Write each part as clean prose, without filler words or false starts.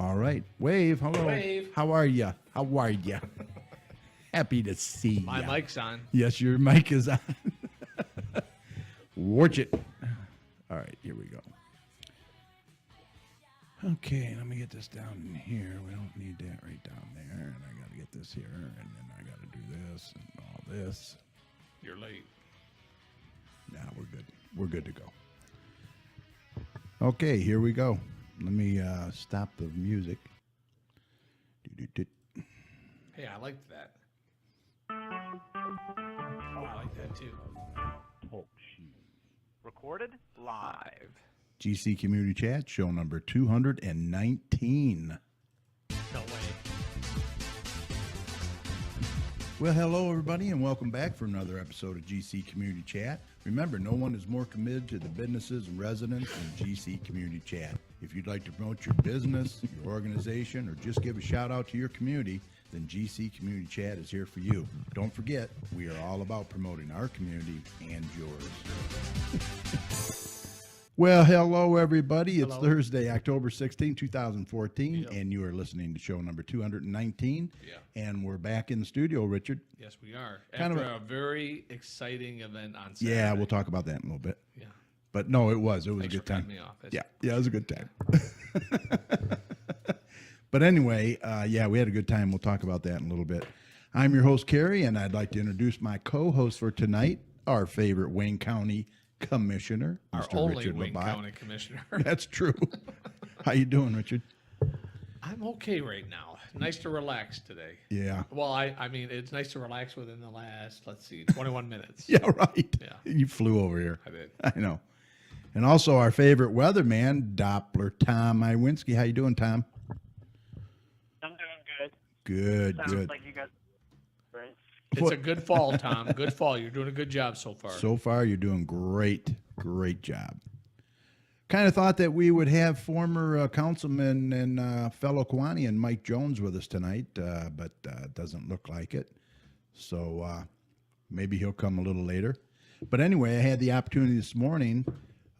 All right. Wave, hello. Wave. How are you? How are you? Happy to see you. My mic's on. Yes, your mic is on. Watch it. All right, here we go. Okay, let me get this down in here. We don't need that right down there. And I got to get this here. And then I got to do this and all this. You're late. Nah, we're good. We're good to go. Okay, here we go. Let me stop the music. Hey, I liked that. Oh, I like that too. Talk sheet. Recorded live. GC Community Chat, show number 219. No way. Well, hello, everybody, and welcome back for another episode of GC Community Chat. Remember, no one is more committed to the businesses and residents than GC Community Chat. If you'd like to promote your business, your organization, or just give a shout out to your community, then GC Community Chat is here for you. Don't forget, we are all about promoting our community and yours. Well, hello, everybody. It's Hello. Thursday, October 16, 2014, Yep. and you are listening to show number 219. Yeah. And we're back in the studio, Richard. Yes, we are. Kind After of a very exciting event on Saturday. Yeah, we'll talk about that in a little bit. Yeah. But no, it was a Thanks good for cutting time. me off. Yeah, it was a good time. But anyway, yeah, we had a good time. We'll talk about that in a little bit. I'm your host, Kerry, and I'd like to introduce my co-host for tonight, our favorite Wayne County Commissioner, Our Mr. only Richard Wayne Labatt. County Commissioner. That's true. How you doing, Richard? I'm okay right now. Nice to relax today. Yeah. Well, I mean, it's nice to relax within the last, let's see, 21 minutes. Yeah, right. Yeah. You flew over here. I did. I know. And also our favorite weatherman, Doppler Tom Iwinski. How you doing, Tom? I'm doing good. Good, Sounds good. like you guys. Right. It's a good fall, Tom. Good fall. You're doing a good job so far. So far, you're doing great, great job. Kind of thought that we would have former councilman and fellow Kiwanian Mike Jones with us tonight, but doesn't look like it. So maybe he'll come a little later. But anyway, I had the opportunity this morning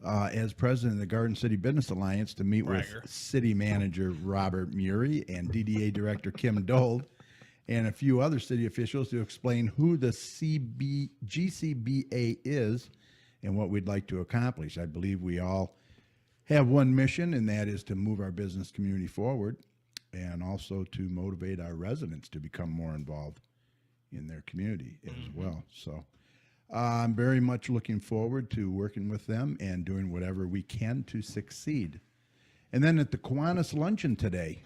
as president of the Garden City Business Alliance to meet Bragger. with city manager Robert Murray and DDA director Kim Dold and a few other city officials to explain who the GCBA is and what we'd like to accomplish. I believe we all have one mission, and that is to move our business community forward and also to motivate our residents to become more involved in their community as well. So I'm very much looking forward to working with them and doing whatever we can to succeed. And then at the Kiwanis Luncheon today,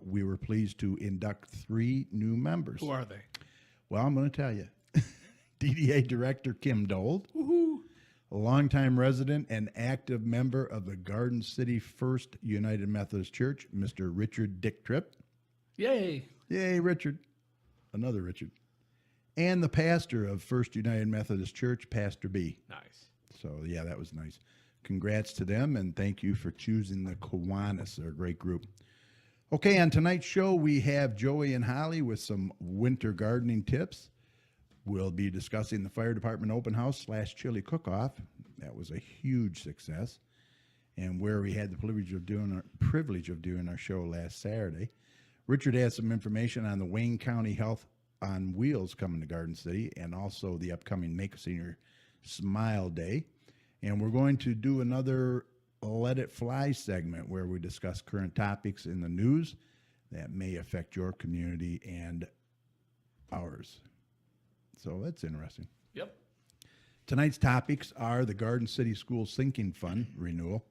we were pleased to induct 3 new members. Who are they? Well, I'm going to tell you. DDA Director Kim Dold, a longtime resident and active member of the Garden City First United Methodist Church, Mr. Richard Dick Tripp. Yay. Yay, Richard. Another Richard. And the pastor of First United Methodist Church, Pastor B. Nice. So, yeah, that was nice. Congrats to them, and thank you for choosing the Kiwanis. They're a great group. Okay, on tonight's show, we have Joey and Holly with some winter gardening tips. We'll be discussing the fire department open house / chili cook-off. That was a huge success, and where we had the privilege of doing our show last Saturday. Richard has some information on the Wayne County Health on Wheels coming to Garden City, and also the upcoming Make a Senior Smile Day. And we're going to do another Let It Fly segment where we discuss current topics in the news that may affect your community and ours. So that's interesting. Yep. Tonight's topics are the Garden City School Sinking Fund renewal.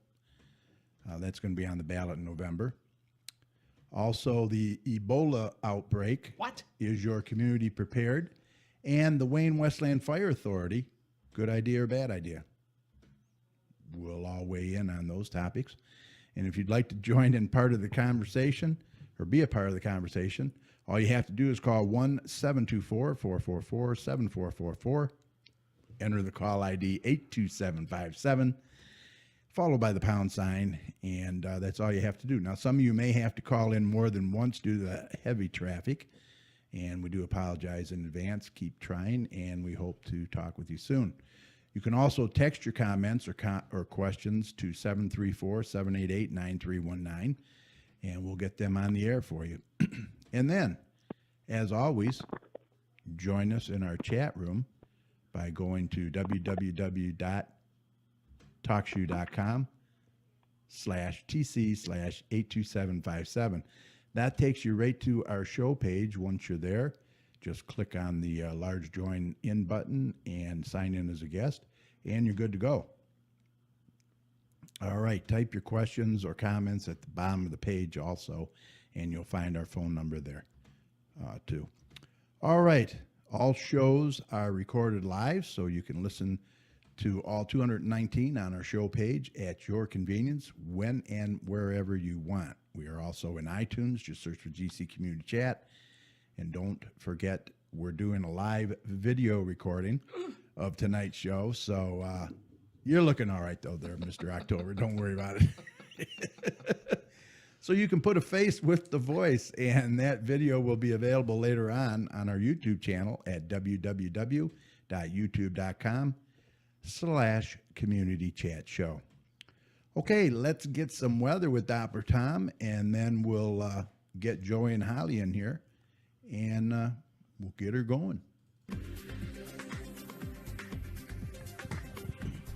That's going to be on the ballot in November. Also, the Ebola outbreak. What? Is your community prepared? And the Wayne-Westland Fire Authority, good idea or bad idea? We'll all weigh in on those topics. And if you'd like to join in part of the conversation or be a part of the conversation, all you have to do is call 1-724-444-7444, enter the call ID 82757, followed by the pound sign, and that's all you have to do. Now, some of you may have to call in more than once due to the heavy traffic, and we do apologize in advance. Keep trying, and we hope to talk with you soon. You can also text your comments or questions to 734-788-9319. and we'll get them on the air for you. And then, as always, join us in our chat room by going to www.talkshoe.com/tc/82757. That takes you right to our show page. Once you're there, just click on the large join in button and sign in as a guest, and you're good to go. All right, type your questions or comments at the bottom of the page also, and you'll find our phone number there too. All right, all shows are recorded live, so you can listen to all 219 on our show page at your convenience, when and wherever you want. We are also in iTunes. Just search for GC Community Chat. And don't forget, we're doing a live video recording of tonight's show, so you're looking all right, though, there, Mr. October. Don't worry about it. So you can put a face with the voice, and that video will be available later on our YouTube channel at www.youtube.com/community chat show. Okay, let's get some weather with Doppler Tom, and then we'll get Joey and Holly in here, and we'll get her going.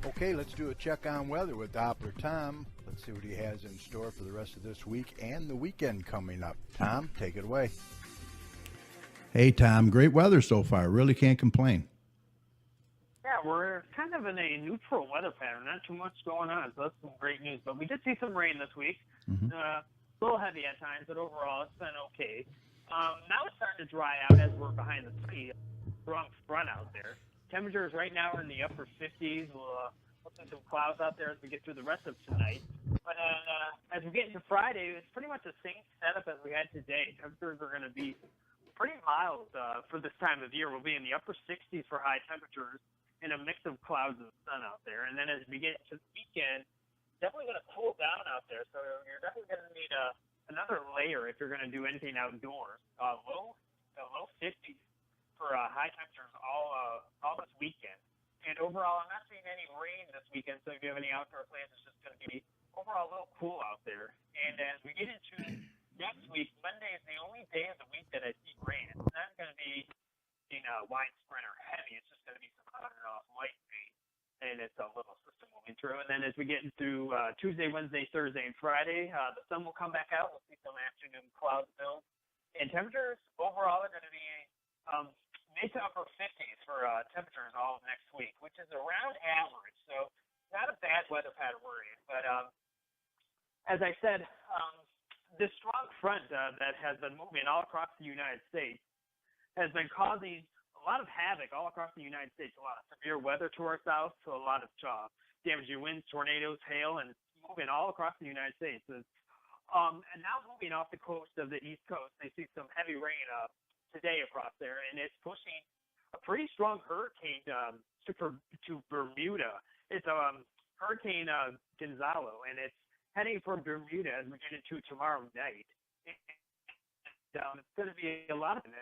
Okay, let's do a check on weather with Doppler Tom. Let's see what he has in store for the rest of this week and the weekend coming up. Tom, take it away. Hey, Tom, great weather so far. Really can't complain. Yeah, we're kind of in a neutral weather pattern. Not too much going on, so that's some great news. But we did see some rain this week. A little heavy at times, but overall it's been okay. Now it's starting to dry out as we're behind the sea. Strong front out there. Temperatures right now are in the upper 50s. We'll see some clouds out there as we get through the rest of tonight. But as we get into Friday, it's pretty much the same setup as we had today. Temperatures are going to be pretty mild for this time of year. We'll be in the upper 60s for high temperatures and a mix of clouds and sun out there. And then as we get to the weekend, definitely going to cool down out there. So you're definitely going to need another layer if you're going to do anything outdoors. Low 50s for high temperatures all this weekend. And overall, I'm not seeing any rain this weekend, so if you have any outdoor plans, it's just going to be overall a little cool out there. And as we get into next week, Monday is the only day of the week that I see rain. It's not going to be widespread or heavy. It's just going to be some on and off light rain, and it's a little system moving through. And then as we get into Tuesday, Wednesday, Thursday, and Friday, the sun will come back out. We'll see some afternoon clouds build. And temperatures overall are going to be mid to upper 50s for temperatures all of next week, which is around average. So not a bad weather pattern we're in. But as I said, this strong front that has been moving all across the United States has been causing a lot of havoc all across the United States, a lot of severe weather to our south, so a lot of damaging winds, tornadoes, hail, and moving all across the United States. And now moving off the coast of the East Coast, they see some heavy rain today across there, and it's pushing a pretty strong hurricane to Bermuda. It's Hurricane Gonzalo, and it's heading for Bermuda as we get into tomorrow night. It's going to be a lot of it.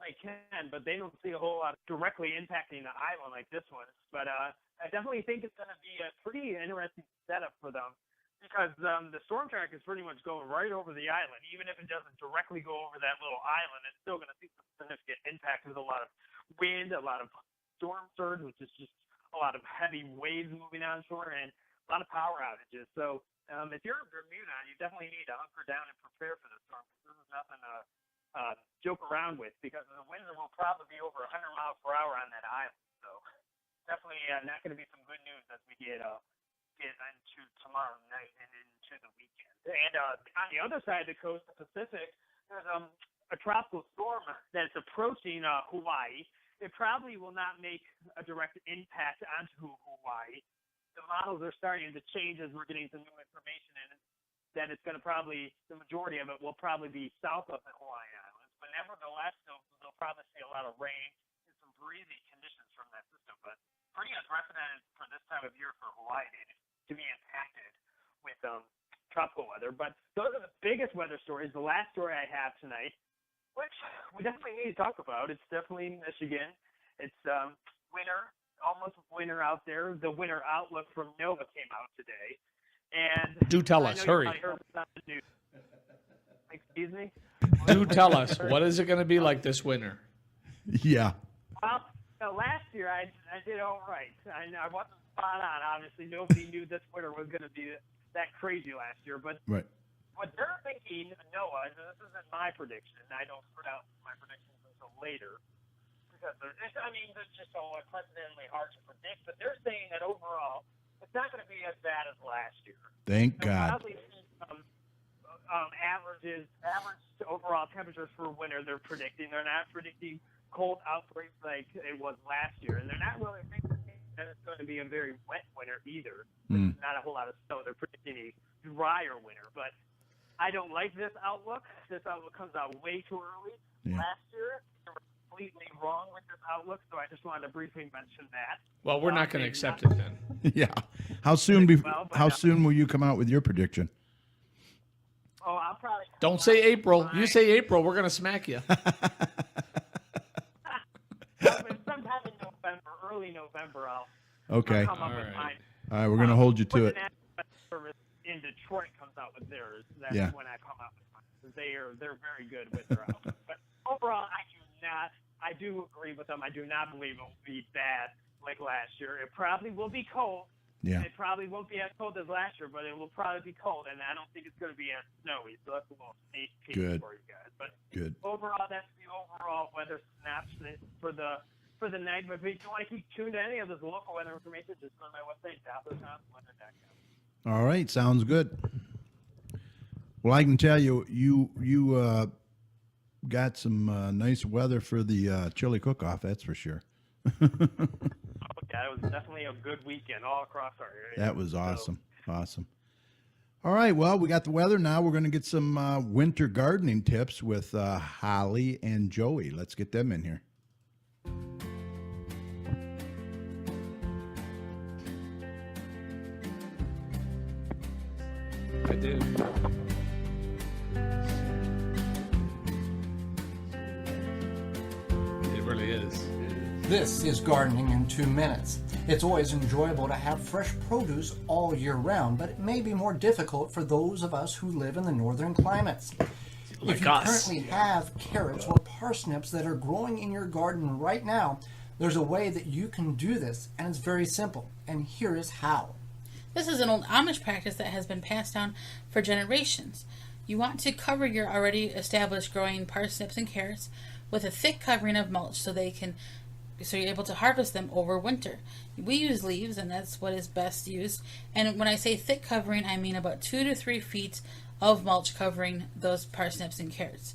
They can, but they don't see a whole lot directly impacting the island like this one. But I definitely think it's going to be a pretty interesting setup for them, because the storm track is pretty much going right over the island. Even if it doesn't directly go over that little island, it's still going to see some significant impact with a lot of wind, a lot of storm surge, which is just a lot of heavy waves moving onshore, and a lot of power outages. So if you're in Bermuda, you definitely need to hunker down and prepare for the storm. This is nothing to joke around with, because the winds will probably be over 100 miles per hour on that island. So definitely not going to be some good news as we get into tomorrow night and into the weekend. And on the other side of the coast, the Pacific, there's a tropical storm that's approaching Hawaii. It probably will not make a direct impact onto Hawaii. The models are starting to change as we're getting some new information, and that it's going to the majority of it will probably be south of the Hawaiian Islands. But nevertheless, they'll probably see a lot of rain and some breezy conditions from that system. But pretty unprecedented for this time of year for Hawaii to be impacted with tropical weather. But those are the biggest weather stories. The last story I have tonight, which we definitely need to talk about, it's definitely Michigan. It's winter, almost winter out there. The winter outlook from NOAA came out today. And Do tell I us, know you hurry. probably heard this on the news. Excuse me? Do tell us, what is it going to be like this winter? Yeah. Well, last year I did all right. I wasn't spot on. Obviously, nobody knew this winter was going to be that crazy last year. But Right. what they're thinking, Noah, and this isn't my prediction. I don't put out my predictions until later because they're just so unprecedentedly hard to predict. But they're saying that overall, it's not going to be as bad as last year. Thank So God. probably average overall temperatures for winter. They're predicting. They're not predicting cold outbreaks like it was last year, and they're not really thinking that it's going to be a very wet winter either. There's not a whole lot of snow. They're predicting a drier winter, but I don't like this outlook. This outlook comes out way too early. Yeah. Last year, they were completely wrong with this outlook, so I just wanted to briefly mention that. Well, we're not going to accept it then. Yeah. How soon? Well, but, How soon will you come out with your prediction? Oh, I'll probably Don't say April. You say April, we're going to smack you. sometime in November, early November, I'll Okay. come up All with right. mine. All right. We're gonna hold you to When it. the National Weather Service in Detroit comes out with theirs, that's Yeah. when I come out with mine. They're very good with their outlook. But overall, I do agree with them. I do not believe it will be bad like last year. It probably will be cold. Yeah. It probably won't be as cold as last year, but it will probably be cold, and I don't think it's going to be as snowy. So that's a little sneak peek Good. for you guys. But Good. overall, that's the overall weather synopsis for the night. But if you want to keep tuned to any of this local weather information, just go to my website, dopplerweather.com. All right. Sounds good. Well, I can tell you, you got some nice weather for the chili cook-off. That's for sure. Yeah, it was definitely a good weekend all across our area. That was awesome. Awesome. All right. Well, we got the weather. Now we're going to get some winter gardening tips with Holly and Joey. Let's get them in here. I do. It really is. This is Gardening in 2 Minutes. It's always enjoyable to have fresh produce all year round, but it may be more difficult for those of us who live in the northern climates. Like If you us. currently have carrots or parsnips that are growing in your garden right now, there's a way that you can do this, and it's very simple. And here is how. This is an old Amish practice that has been passed down for generations. You want to cover your already established growing parsnips and carrots with a thick covering of mulch so you're able to harvest them over winter. We use leaves, and that's what is best used. And when I say thick covering, I mean about 2 to 3 feet of mulch covering those parsnips and carrots.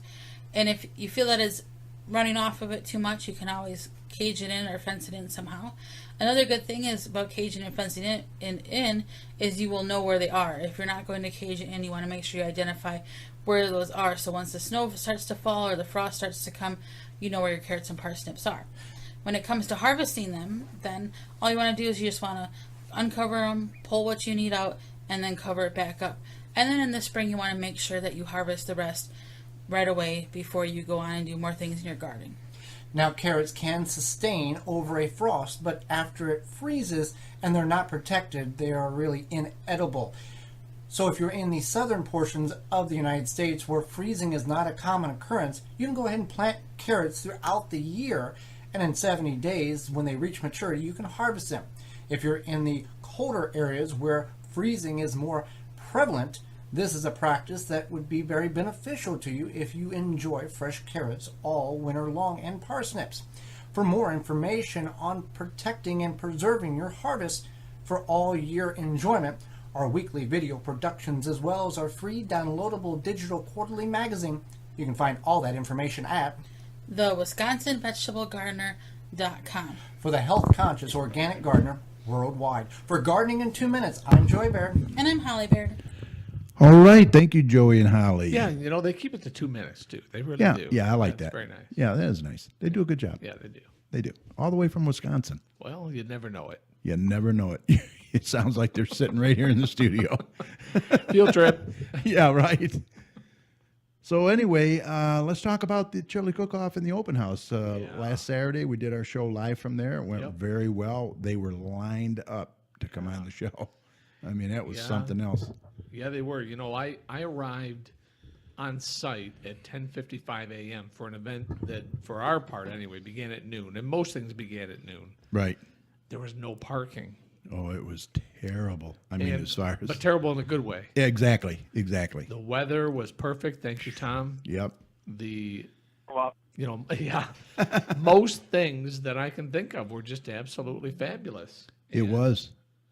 And if you feel that is running off of it too much, you can always cage it in or fence it in somehow. Another good thing is about caging and fencing it in is you will know where they are. If you're not going to cage it in, you want to make sure you identify where those are. So once the snow starts to fall or the frost starts to come, you know where your carrots and parsnips are. When it comes to harvesting them, then all you want to do is you just want to uncover them, pull what you need out, and then cover it back up. And then in the spring, you want to make sure that you harvest the rest right away before you go on and do more things in your garden. Now, carrots can sustain over a frost, but after it freezes and they're not protected, they are really inedible. So if you're in the southern portions of the United States where freezing is not a common occurrence, you can go ahead and plant carrots throughout the year, and in 70 days, when they reach maturity, you can harvest them. If you're in the colder areas where freezing is more prevalent, this is a practice that would be very beneficial to you if you enjoy fresh carrots all winter long and parsnips. For more information on protecting and preserving your harvest for all year enjoyment, our weekly video productions, as well as our free downloadable digital quarterly magazine, you can find all that information at The WisconsinVegetableGardener.com. For the health-conscious organic gardener worldwide. For Gardening in 2 Minutes, I'm Joy Baird. And I'm Holly Baird. All right. Thank you, Joey and Holly. Yeah, they keep it to 2 minutes, too. They really Yeah. do. Yeah. I like That's that. very nice. Yeah. That is nice. They do a good job. Yeah, they do. They do. All the way from Wisconsin. Well, you'd never know it. You never know it. It sounds like they're sitting right here in the studio. Field trip. Yeah, right. So anyway, let's talk about the chili cook-off in the open house. Last Saturday, we did our show live from there. It went very well. They were lined up to come on the show. I mean, that was Yeah. something else. Yeah, they were. You know, I arrived on site at 10:55 a.m. for an event that, for our part anyway, began at noon. And most things began at noon. Right. There was no parking. Oh, it was terrible. I mean, And- as far as But terrible in a good way. yeah, exactly. The weather was perfect. Thank you, Tom. Yep. Well, Yeah, most things that I can think of were just absolutely fabulous. It was.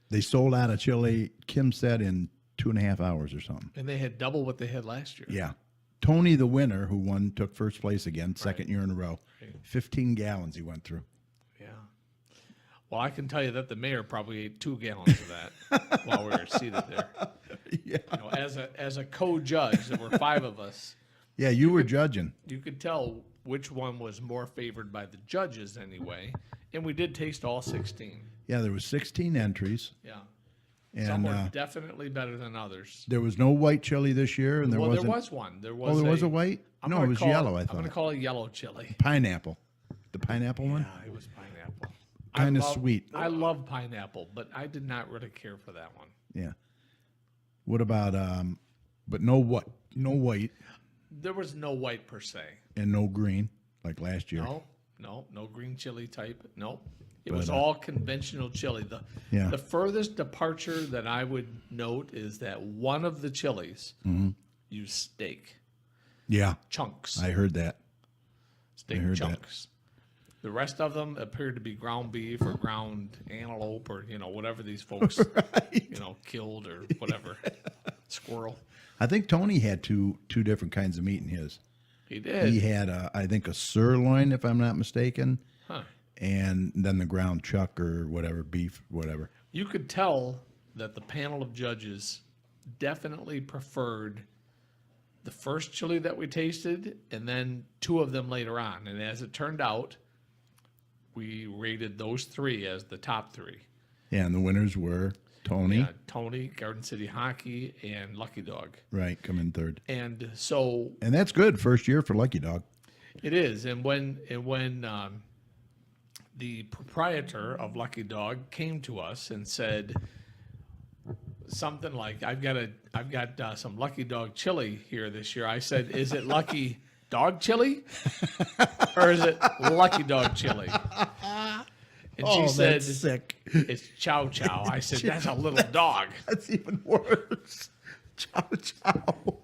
They sold out of chili, Kim said, in 2.5 hours or something. And they had double what they had last year. Yeah. Tony, the winner, who won, took first place again, second year in a row. Right. 15 gallons he went through. Yeah. Well, I can tell you that the mayor probably ate 2 gallons of that while we were seated there. Yeah. You know, as a co-judge, there were 5 of us. Yeah, you were judging. You could tell which one was more favored by the judges anyway. And we did taste all 16. Yeah, there was 16 entries, Yeah. Some and were definitely better than others. there was no white chili this year, and there Well, wasn't. there was one. There was Oh, there was a white? I'm No, gonna it was call yellow, I I'm going to thought. call it yellow chili. Pineapple. The pineapple one? Yeah, it was pineapple. Kinda I love- sweet. I love pineapple, but I did not really care for that one. Yeah. What about but no what? No white There was no white per se. and no green like last year. No green chili type. No. It was But, all conventional chili. Yeah. The furthest departure that I would note is that one of the chilies used steak Yeah, chunks. I heard that. Steak heard that. chunks. The rest of them appeared to be ground beef or ground antelope or whatever these folks killed or whatever. Squirrel. I think Tony had two different kinds of meat in his. He did. He had I think a sirloin, if I'm not mistaken, Huh. and then the ground chuck or whatever, beef, whatever. You could tell that the panel of judges definitely preferred the first chili that we tasted and then 2 of them later on. And as it turned out, we rated those 3 as the top 3. Yeah, and the winners were Tony, Tony, Garden City Hockey, and Lucky Dog. right, come in third. And so And that's good, first year for Lucky Dog. it is. And when the proprietor of Lucky Dog came to us and said something like, "I've got some Lucky Dog chili here this year," I said, "Is it Lucky Dog chili, or is it Lucky Dog chili?" And she said, sick. "It's Chow Chow." I said, "That's a little dog." That's even worse. Chow chow.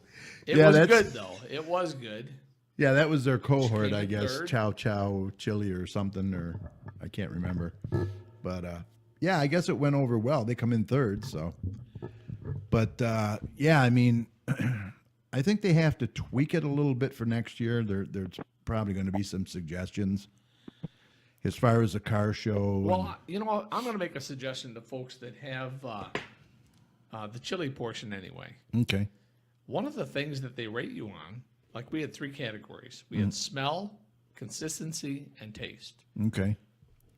It Yeah, was that's- good though. It was good. Yeah, that was their cohort, came I in guess. third. Chow chow chili or something, or I can't remember. But yeah, I guess it went over well. They come in third, so. But yeah, I mean, I think they have to tweak it a little bit for next year. There's probably going to be some suggestions as far as the car show. Well, I'm going to make a suggestion to folks that have the chili portion anyway. Okay. One of the things that they rate you on, like we had 3 categories. We had smell, consistency, and taste. Okay.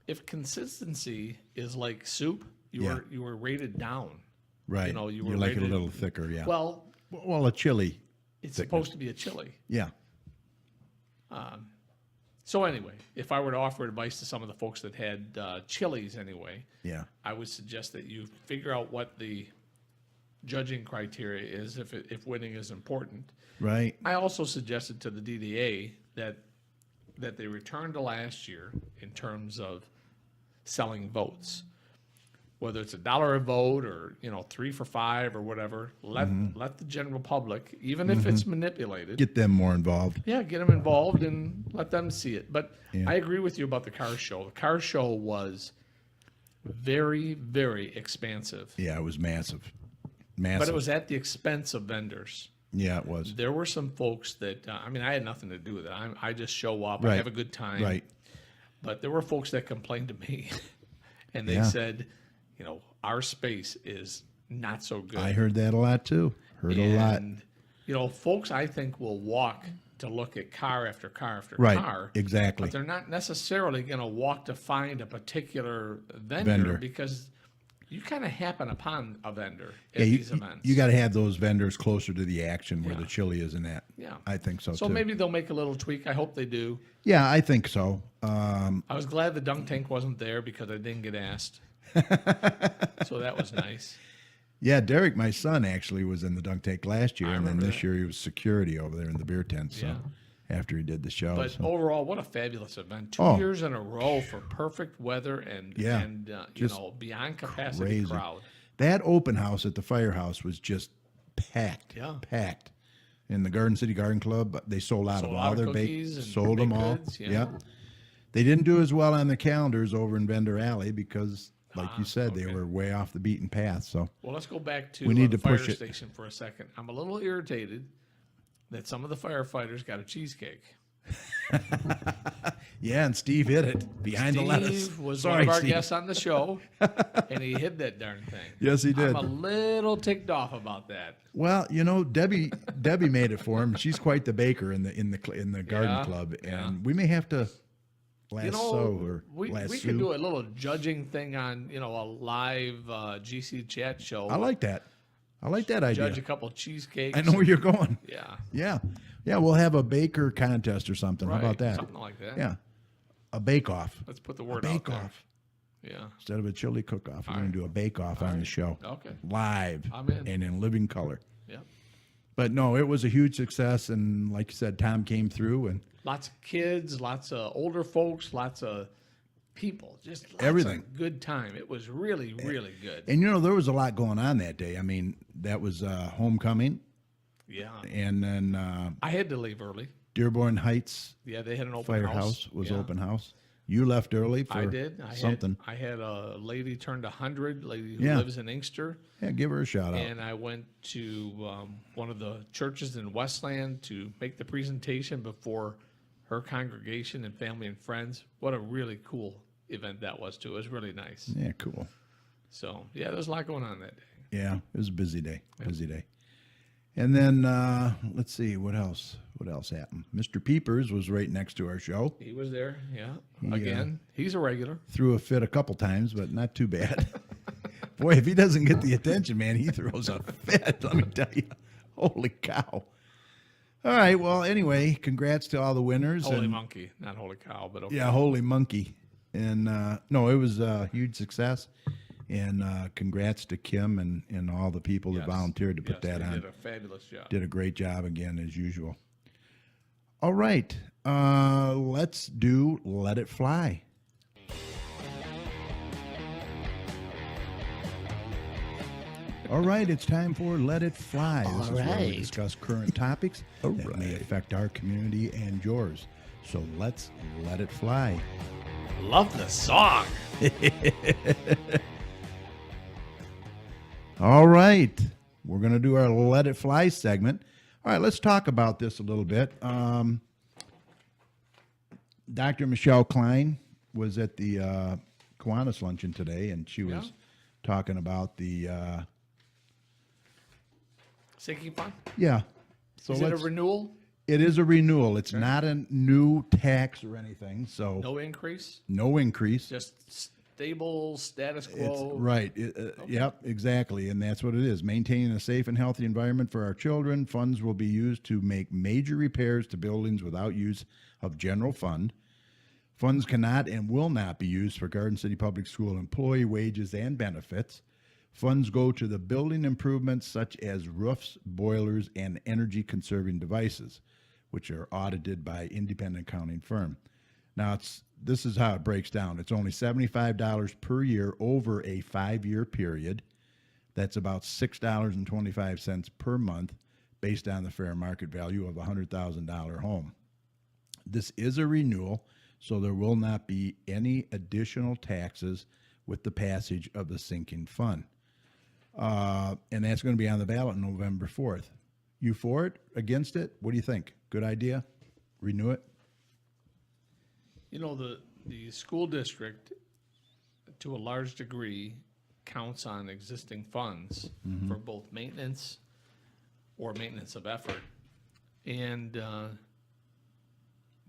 If consistency is like soup, you were rated down. Right. You know, you You were like it a rated- little thicker, yeah. Well, Well, a chili. it's supposed to be a chili. Yeah. So anyway, if I were to offer advice to some of the folks that had chilies anyway, Yeah. I would suggest that you figure out what the judging criteria is if winning is important. Right. I also suggested to the DDA that they return to last year in terms of selling votes. Whether it's $1 a vote or 3 for $5 or whatever, let the general public, even if it's manipulated, Get them more involved. get them involved and let them see it. But Yeah. I agree with you about the car show. The car show was very, very expansive, Yeah, it was massive. Massive. but it was at the expense of vendors. Yeah, it was. There were some folks that I had nothing to do with it. I just show up, I Right. have a good time. Right. But there were folks that complained to me, and they Yeah. said, our space is not so good. I heard that a lot too. Heard a lot. And folks, I think will walk to look at car after car after Right. car. Exactly. But they're not necessarily going to walk to find a particular vendor, Vendor. because you kind of happen upon a vendor Yeah, at you, these events. you got to have those vendors closer to the action where Yeah. the chili isn't at. Yeah. I think so, So too. maybe they'll make a little tweak. I hope they do. Yeah, I think so. I was glad the dunk tank wasn't there because I didn't get asked. So that was nice. Yeah, Derek, my son, actually was in the dunk tank last year, I and then remember this that. year he was security over there in the beer tent. So Yeah. after he did the show, But so. overall, what a fabulous event! 2 Oh. years in a row for perfect weather and Yeah, you just know, beyond capacity crazy. crowd. That open house at the firehouse was just packed. Yeah. Packed. In the Garden City Garden Club, they sold out Sold of out all of their cookies and sold them baked all. goods, yeah. Yep. They didn't do as well on the calendars over in Vendor Alley because, like you said, they okay. were way off the beaten path. So Well, let's go back to We need the to fire push it. station for a second. I'm a little irritated that some of the firefighters got a cheesecake. yeah, and Steve hit it behind the lettuce. Steve was Sorry, one of our Steve. guests on the show, and he hid that darn thing. Yes, he did. I'm a little ticked off about that. Well, you know, Debbie made it for him. She's quite the baker in the garden Yeah, club, yeah. and we may have to You lasso know, or we lasso. could do a little judging thing on, you know, a live GC chat show. I like that. I like that idea. Judge a couple cheesecakes. I know where you're going. Yeah. Yeah, yeah. We'll have a baker contest or something. Right. How about that? Something like that. Yeah, a bake off. Let's put the word out Bake there. off Yeah. instead of a chili cook off. We're All going to right. do a bake off on the show, Okay. live I'm in. and in living color. Yeah. But no, it was a huge success, and like you said, Tom came through and Lots of kids, lots of older folks, lots of people, just lots Everything. Of good time. It was really, really good. you know there was a lot going on that day. I mean, that was homecoming, Yeah. and then I had to leave early. Dearborn Heights Yeah, they had an open Firehouse was Yeah. open house. You left early for I did. something. I had a lady turned 100, lady who Yeah. lives in Inkster, Yeah, give her a shout out. and I went to one of the churches in Westland to make the presentation before her congregation and family and friends. What a really cool event that was too. It was really nice. Yeah, cool. So yeah, there's a lot going on that day. Yeah, it was a busy day. Busy day. And then let's see what else. What else happened? Mr. Peepers was right next to our show. He was there. Yeah. Again, he's a regular. Threw a fit a couple times, but not too bad. Boy, if he doesn't get the attention, man, he throws a fit. Let me tell you. Holy cow! All right. Well, anyway, congrats to all the winners. Holy and, monkey, not holy cow, but okay. Yeah, holy monkey. And no, it was a huge success. And congrats to Kim and all the people that Yes. volunteered to put Yes, that they on. did a fabulous job. Did a great job again, as usual. All right. Let's do Let It Fly. All right, it's time for Let It Fly. This is where we discuss current topics that may affect our community and yours. So let's let it fly. Love the song. All right, we're going to do our Let It Fly segment. All right, let's talk about this a little bit. Dr. Michelle Klein was at the Kiwanis luncheon today, and she was talking about the Sinking Fund? yeah. So Is it a renewal? it is a renewal. It's not a new tax or anything. So No increase? no increase. Just stable status It's quo? right. Yep, exactly. And that's what it is. Maintaining a safe and healthy environment for our children. Funds will be used to make major repairs to buildings without use of general fund. Funds cannot and will not be used for Garden City Public School employee wages and benefits. Funds go to the building improvements such as roofs, boilers, and energy conserving devices, which are audited by independent accounting firm. Now, this is how it breaks down. It's only $75 per year over a 5-year period. That's about $6.25 per month based on the fair market value of a $100,000 home. This is a renewal, so there will not be any additional taxes with the passage of the sinking fund. And that's going to be on the ballot November 4th. You for it? Against it? What do you think? Good idea? Renew it? You know, the school district, to a large degree, counts on existing funds for both maintenance or maintenance of effort. And,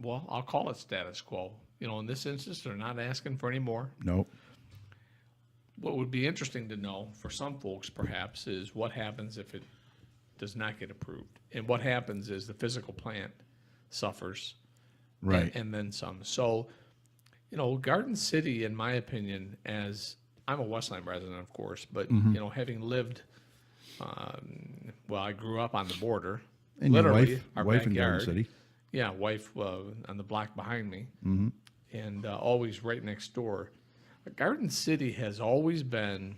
well, I'll call it status quo. You know, in this instance, they're not asking for any more. Nope. What would be interesting to know for some folks, perhaps, is what happens if it does not get approved. And what happens is the physical plant suffers. Right. And then some. So, you know, Garden City, in my opinion, as I'm a Westland resident, of course, but, you know, having lived well, I grew up on the border. And your Literally, wife, our wife in Garden backyard. City. Yeah, wife on the block behind me, and always right next door. But Garden City has always been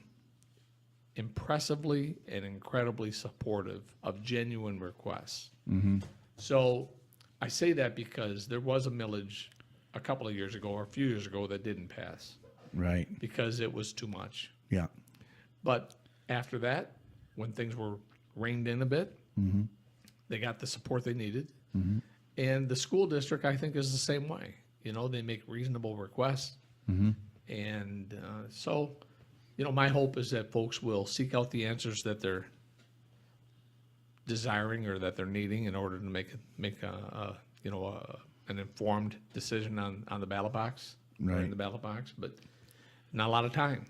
impressively and incredibly supportive of genuine requests. So I say that because there was a millage a couple of years ago or a few years ago that didn't pass Right. because it was too much. Yeah. But after that, when things were reined in a bit, they got the support they needed. And the school district, I think, is the same way. You know, they make reasonable requests. And so, you know, my hope is that folks will seek out the answers that they're desiring or that they're needing in order to make an informed decision on the ballot box, or in Right. the ballot box. But not a lot of time.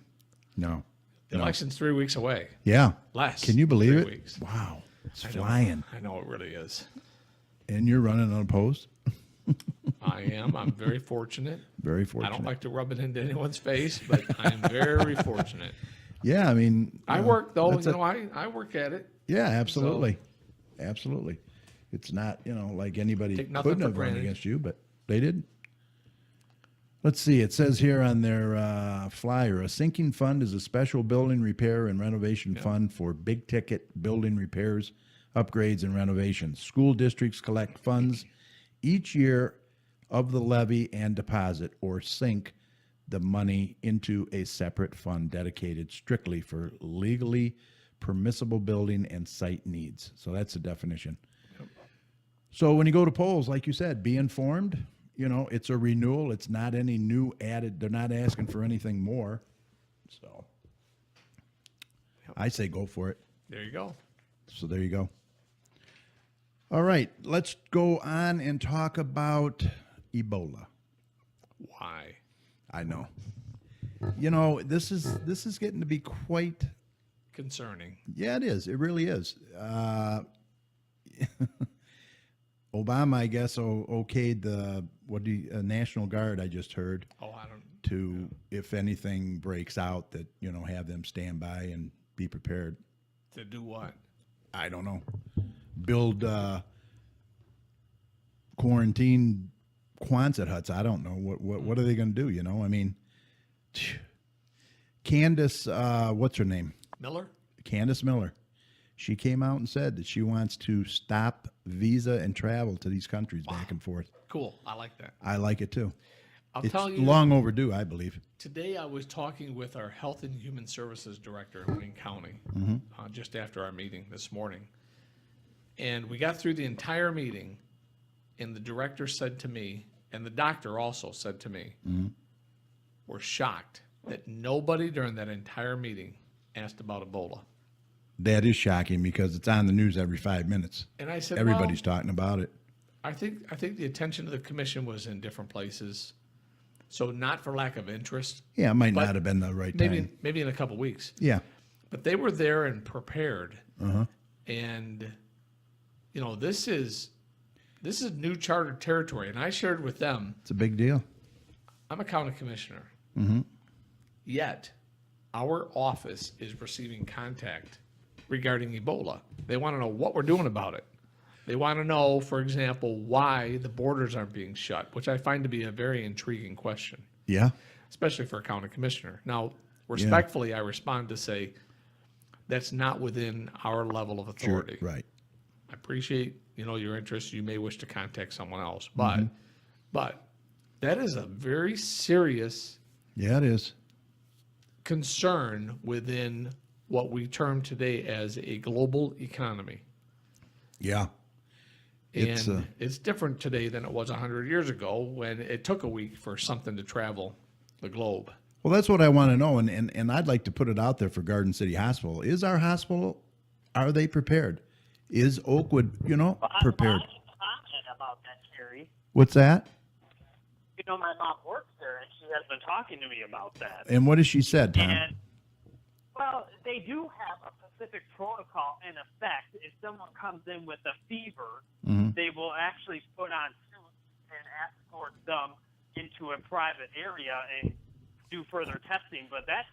No. The election's 3 weeks away. Yeah. Less. Can you believe 3 it? weeks. Wow. It's I know. flying. I know it really is. And you're running unopposed? I am. I'm very fortunate. Very I fortunate. don't like to rub it into anyone's face, but I'm very fortunate. Yeah, I mean. I you know, work though. that's You a- know, I work at it. Yeah, absolutely. Absolutely. It's not, you know, like anybody Take nothing couldn't for have run granted. against you, but they didn't. Let's see. It says here on their flyer, a sinking fund is a special building repair and renovation fund for big ticket building repairs, upgrades, and renovations. School districts collect funds each year of the levy and deposit or sink the money into a separate fund dedicated strictly for legally permissible building and site needs. So that's the definition. So when you go to polls, like you said, be informed. You know, it's a renewal. It's not any new added. They're not asking for anything more. So I say go for it. There you go. So there you go. All right, let's go on and talk about Ebola. Why? I know. You know, this is getting to be quite. Concerning. Yeah, it is. It really is. Obama, I guess, okayed the National Guard. I just heard Oh, I don't. to, if anything breaks out, that have them stand by and be prepared. To do what? I don't know. Build quarantine Quonset huts. I don't know what are they going to do? I mean, Candace, what's her name? Miller? Candace Miller. She came out and said that she wants to stop visa and travel to these countries back and forth. Cool. I like that. I like it too. I'll It's tell you. long overdue, I believe. Today I was talking with our Health and Human Services Director in Wayne County just after our meeting this morning. And we got through the entire meeting, and the director said to me, and the doctor also said to me, we're shocked that nobody during that entire meeting asked about Ebola. That is shocking because it's on the news every 5 minutes. And I said, Everybody's talking about it. I think the attention of the commission was in different places. So not for lack of interest. Yeah, it might But not have been the right time. Maybe in a couple weeks. Yeah. But they were there and prepared. And this is new chartered territory. And I shared with them, It's a big deal. I'm a county commissioner. Yet our office is receiving contact regarding Ebola. They want to know what we're doing about it. They want to know, for example, why the borders aren't being shut, which I find to be a very intriguing question, Yeah. especially for a county commissioner. Now, respectfully, I respond to say that's not within our level of authority. Sure. Right. I appreciate, your interest. You may wish to contact someone else, but that is a very serious Yeah, it is. concern within what we term today as a global economy. Yeah. It's, And it's different today than it was 100 years ago when it took a week for something to travel the globe. Well, that's what I want to know, and I'd like to put it out there for Garden City Hospital. Is our hospital, are they prepared? Is Oakwood, prepared? I have a comment about that, Kerry. What's that? My mom works there, and she has been talking to me about that. And what has she said, Tom? And, well, they do have a specific protocol in effect. If someone comes in with a fever, they will actually put on suits and escort them into a private area and do further testing. But that's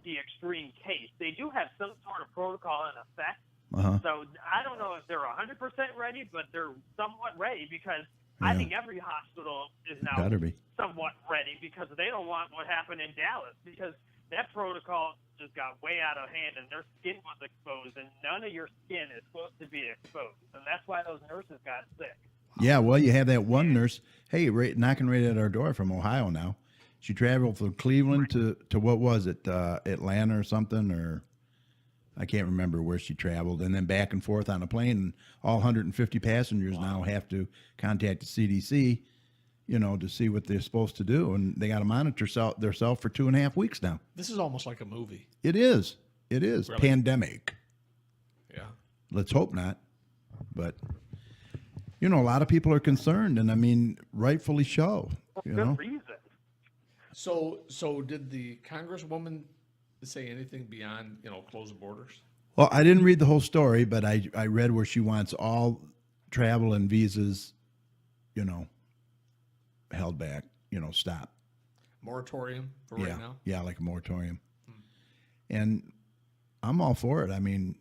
the extreme case. They do have some sort of protocol in effect. Uh-huh. So I don't know if they're 100% ready, but they're somewhat ready because I Yeah. think every hospital is now Better be. somewhat ready because they don't want what happened in Dallas because that protocol just got way out of hand and their skin was exposed and none of your skin is supposed to be exposed. And that's why those nurses got sick. Yeah, well, you have that one nurse, hey, knocking right at our door from Ohio now. She traveled from Cleveland to what was it, Atlanta or something, or I can't remember where she traveled, and then back and forth on a plane. And all 150 passengers now have to contact the CDC, to see what they're supposed to do, and they got to monitor themselves for 2.5 weeks now. This is almost like a movie. It is. Really? Pandemic. Yeah. Let's hope not, but. A lot of people are concerned, and I mean, rightfully so. Good reason. So did the Congresswoman say anything beyond, close the borders? Well, I didn't read the whole story, but I read where she wants all travel and visas, held back, stop. Moratorium for right now? Yeah, like a moratorium. And I'm all for it. I mean,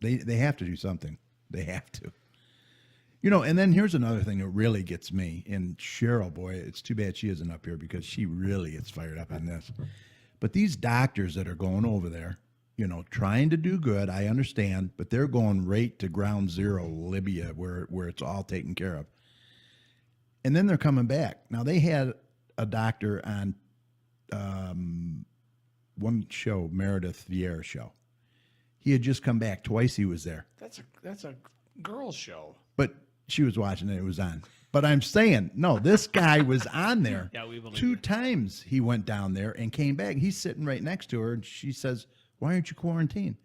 they have to do something. They have to. And then here's another thing that really gets me. And Cheryl, boy, it's too bad she isn't up here because she really gets fired up on this. But these doctors that are going over there, trying to do good, I understand, but they're going right to ground zero, Libya, where it's all taken care of. And then they're coming back. Now, they had a doctor on one show, Meredith Vieira's show. He had just come back. Twice he was there. That's a girls' show. But she was watching it. It was on. But I'm saying, no, this guy was on there. Yeah, we believe 2 it. times he went down there and came back. He's sitting right next to her, and she says, "Why aren't you quarantined?"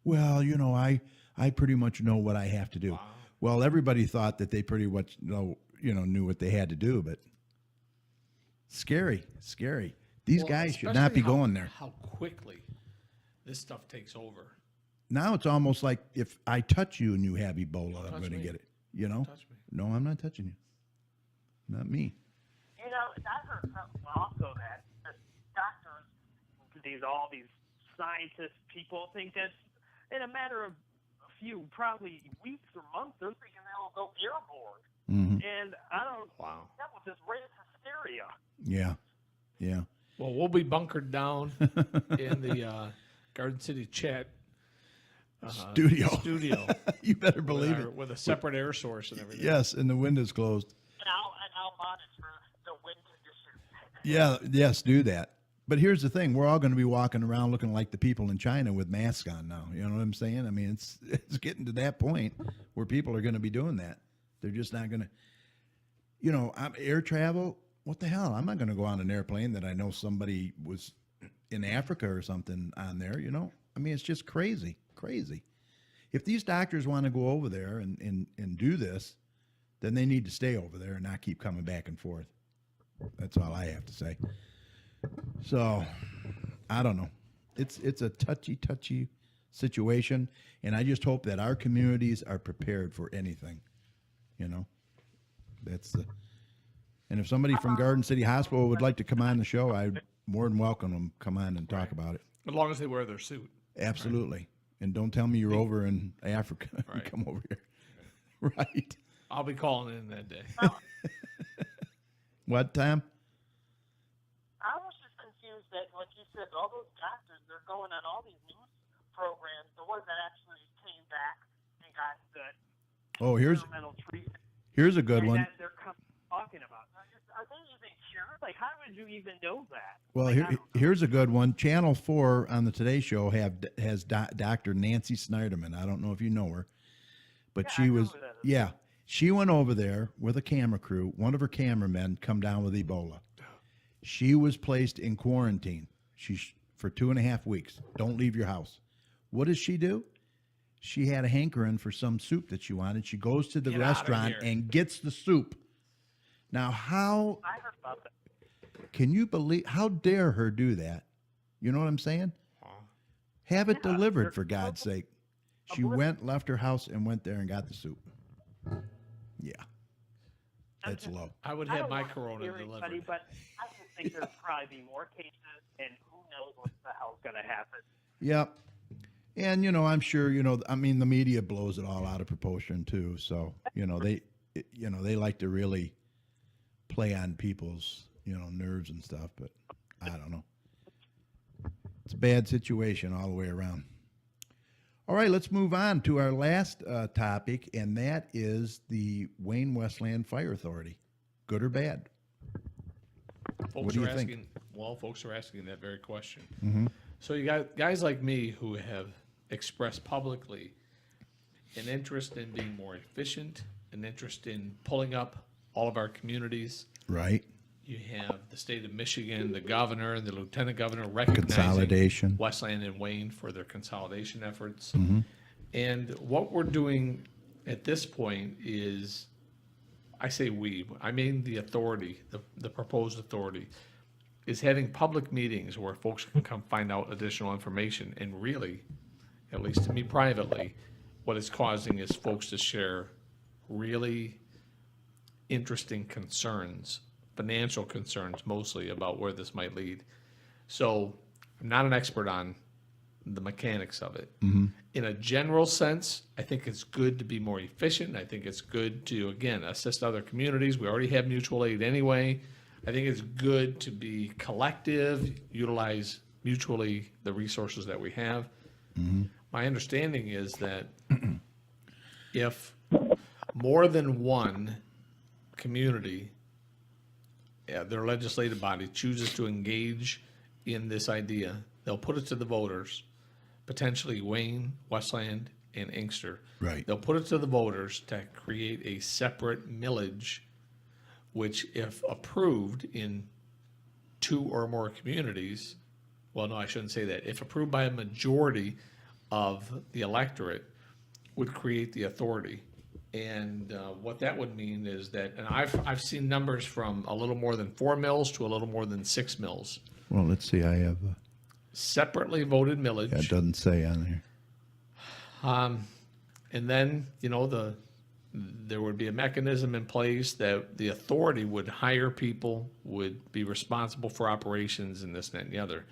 Well, I pretty much know what I have to do. Wow. Well, everybody thought that they pretty much knew what they had to do, but scary. These guys should not be going there. How quickly this stuff takes over. Now it's almost like if I touch you and you have Ebola, I'm going to me. get it. Touch me. No, I'm not touching you. Not me. I heard also that doctors, all these scientists, people think that in a matter of a few, probably weeks or months, they're thinking they'll go airborne. Mm-hmm. And I don't. Wow. That will just raise hysteria. Yeah. Well, we'll be bunkered down in the Garden City chat Studio. You better believe it. With a separate air source and everything. Yes, and the window's closed. And I'll monitor the wind conditions. Yeah, yes, do that. But here's the thing: we're all going to be walking around looking like the people in China with masks on now. You know what I'm saying? I mean, it's getting to that point where people are going to be doing that. They're just not going to. Air travel. What the hell? I'm not going to go on an airplane that I know somebody was in Africa or something on there. I mean, it's just crazy. If these doctors want to go over there and do this, then they need to stay over there and not keep coming back and forth. That's all I have to say. So, I don't know. It's a touchy situation, and I just hope that our communities are prepared for anything. And if somebody from Garden City Hospital would like to come on the show, I'd more than welcome them come on and talk about it. As long as they wear their suit. Absolutely. And don't tell me you're over in Africa. Right. Come over here. Right. I'll be calling in that day. What, Tom? I was just confused that, like you said, all those doctors, they're going on all these news programs, the ones that actually came back and got the Oh, experimental treatment. here's a good and one. that they're talking about. Are they even cured? Like, how would you even know that? Well, Like, I don't know. here's a good one. Channel 4 on the Today Show has Dr. Nancy Snyderman. I don't know if you know her, but Yeah, I she know was who that is. she went over there with a camera crew. One of her cameramen come down with Ebola. She was placed in quarantine. For 2.5 weeks. Don't leave your house. What does she do? She had a hankering for some soup that she wanted. She goes to the Get outta restaurant here. and gets the soup. Now, how I heard about that. can you believe? How dare her do that? You know what I'm saying? Have it Yeah, delivered, they're for God's sake. She oblivious. went, left her house, and went there and got the soup. Yeah. That's low. I would I have don't my wanna corona scare anybody, delivered. but I just think think there'll probably be more cases, and who knows what the hell's going to happen. Yep. And, I'm sure, the media blows it all out of proportion too. So, they like to really play on people's, nerves and stuff, but I don't know. It's a bad situation all the way around. All right, let's move on to our last topic, and that is the Wayne-Westland Fire Authority. Good or bad? Folks are asking. Well, folks are asking that very question. So you got guys like me who have expressed publicly an interest in being more efficient, an interest in pulling up all of our communities. Right. You have the state of Michigan, the governor and the lieutenant governor recognizing Consolidation. Westland and Wayne for their consolidation efforts. And what we're doing at this point is, I say we, I mean the authority, the proposed authority, is having public meetings where folks can come find out additional information. And really, at least to me privately, what it's causing is folks to share really interesting concerns, financial concerns mostly, about where this might lead. So I'm not an expert on the mechanics of it. In a general sense, I think it's good to be more efficient. I think it's good to, again, assist other communities. We already have mutual aid anyway. I think it's good to be collective, utilize mutually the resources that we have. My understanding is that if more than one community, their legislative body, chooses to engage in this idea, they'll put it to the voters, potentially Wayne, Westland, and Inkster. Right. They'll put it to the voters to create a separate millage, which, if approved in 2 or more communities, well, no, I shouldn't say that. If approved by a majority of the electorate, would create the authority. And what that would mean is that, and I've seen numbers from a little more than 4 mills to a little more than 6 mills. Well, let's see. I have Separately voted millage. it doesn't say on there. And then, there would be a mechanism in place that the authority would hire people, would be responsible for operations and this, that, and the other.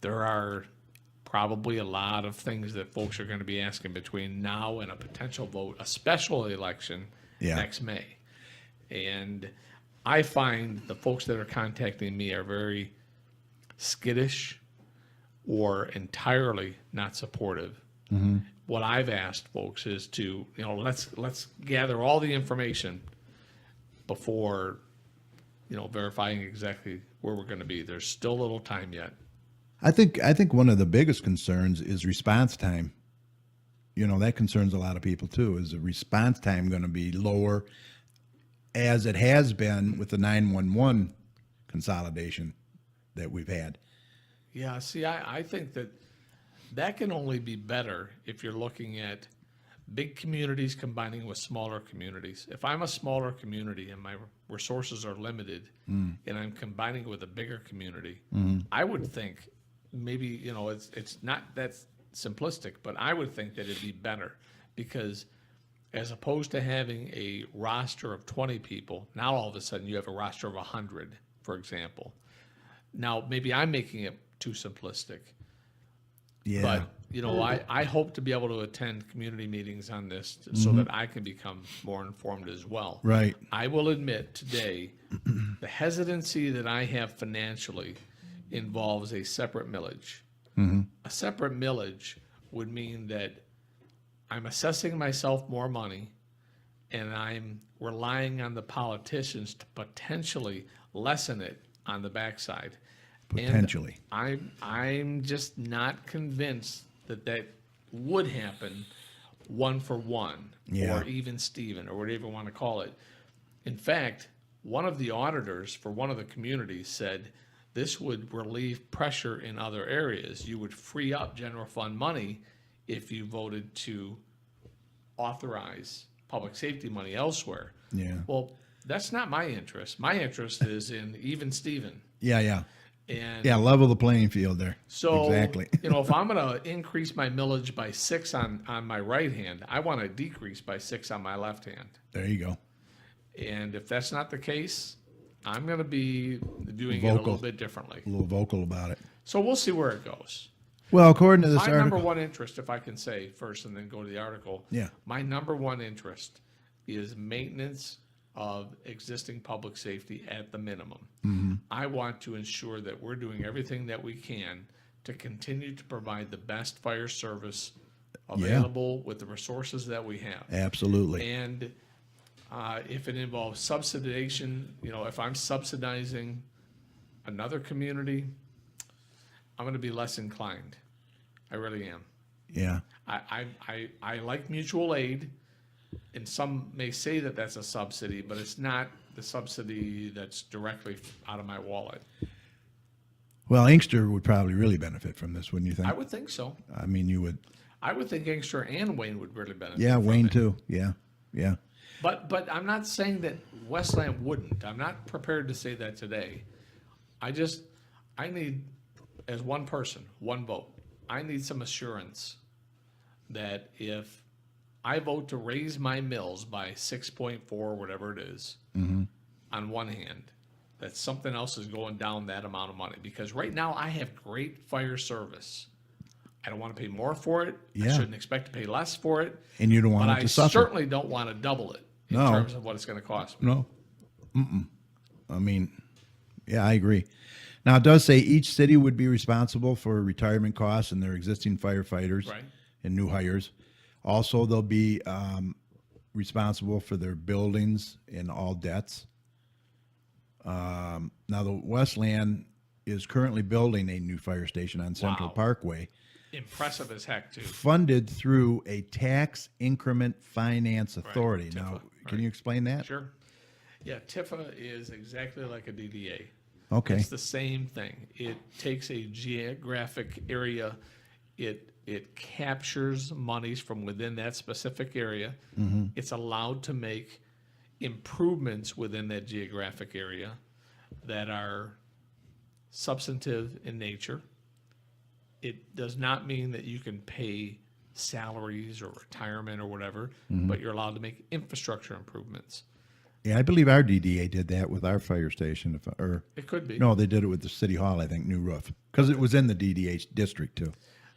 There are probably a lot of things that folks are going to be asking between now and a potential vote, a special election next May. And I find the folks that are contacting me are very skittish or entirely not supportive. What I've asked folks is to, let's gather all the information before, verifying exactly where we're going to be. There's still a little time yet. I think one of the biggest concerns is response time. That concerns a lot of people too. Is the response time going to be lower, as it has been with the 911 consolidation that we've had? Yeah, see, I think that can only be better if you're looking at big communities combining with smaller communities. If I'm a smaller community and my resources are limited and I'm combining with a bigger community, I would think maybe, it's not that simplistic, but I would think that it'd be better, because as opposed to having a roster of 20 people, now all of a sudden you have a roster of 100, for example. Now, maybe I'm making it too simplistic. Yeah. But, I hope to be able to attend community meetings on this so that I can become more informed as well. Right. I will admit today, the hesitancy that I have financially involves a separate millage. A separate millage would mean that I'm assessing myself more money, and I'm relying on the politicians to potentially lessen it on the backside. Potentially. And I'm just not convinced that would happen 1 for 1 or even Steven or whatever you want to call it. In fact, one of the auditors for one of the communities said this would relieve pressure in other areas. You would free up general fund money if you voted to authorize public safety money elsewhere. Yeah. Well, that's not my interest. My interest is in even Steven. Yeah. And Level the playing field there. so, exactly. if I'm going to increase my millage by 6 on my right hand, I want to decrease by 6 on my left hand. There you go. And if that's not the case, I'm going to be doing it a Vocal. little bit differently. A little vocal about it. So we'll see where it goes. Well, according to this My number article, one interest, if I can say first and then go to the article. Yeah. My number one interest is maintenance of existing public safety at the minimum. I want to ensure that we're doing everything that we can to continue to provide the best fire service available with the resources that we have. absolutely. And if it involves subsidization, if I'm subsidizing another community, I'm going to be less inclined. I really am. Yeah. I like mutual aid, and some may say that that's a subsidy, but it's not the subsidy that's directly out of my wallet. Well, Inkster would probably really benefit from this, wouldn't you think? I would think so. I mean, you would. I would think Inkster and Wayne would really benefit. Yeah, from Wayne it. too. Yeah. Yeah. But I'm not saying that Westland wouldn't. I'm not prepared to say that today. I need, as one person, one vote, I need some assurance that if I vote to raise my mills by 6.4, whatever it is, on one hand, that something else is going down that amount of money. Because right now I have great fire service. I don't want to pay more for it. I Yeah. shouldn't expect to pay less for it. And you don't But want it I to suffer. certainly don't want to double it in No. terms of what it's going to cost me. No. I mean, yeah, I agree. Now, it does say each city would be responsible for retirement costs and their existing firefighters Right. and new hires. Also, they'll be responsible for their buildings and all debts. Now, the Westland is currently building a new fire station on Central Wow. Parkway, Impressive as heck, too. funded through a tax increment finance authority. Now, TIFA, can you explain that? Sure. Yeah, TIFA is exactly like a DDA. Okay. It's the same thing. It takes a geographic area, it captures monies from within that specific area. It's allowed to make improvements within that geographic area that are substantive in nature. It does not mean that you can pay salaries or retirement or whatever, but you're allowed to make infrastructure improvements. Yeah, I believe our DDA did that with our fire station. Or It could be. no, they did it with the city hall, I think, new roof, because it was in the DDA district too.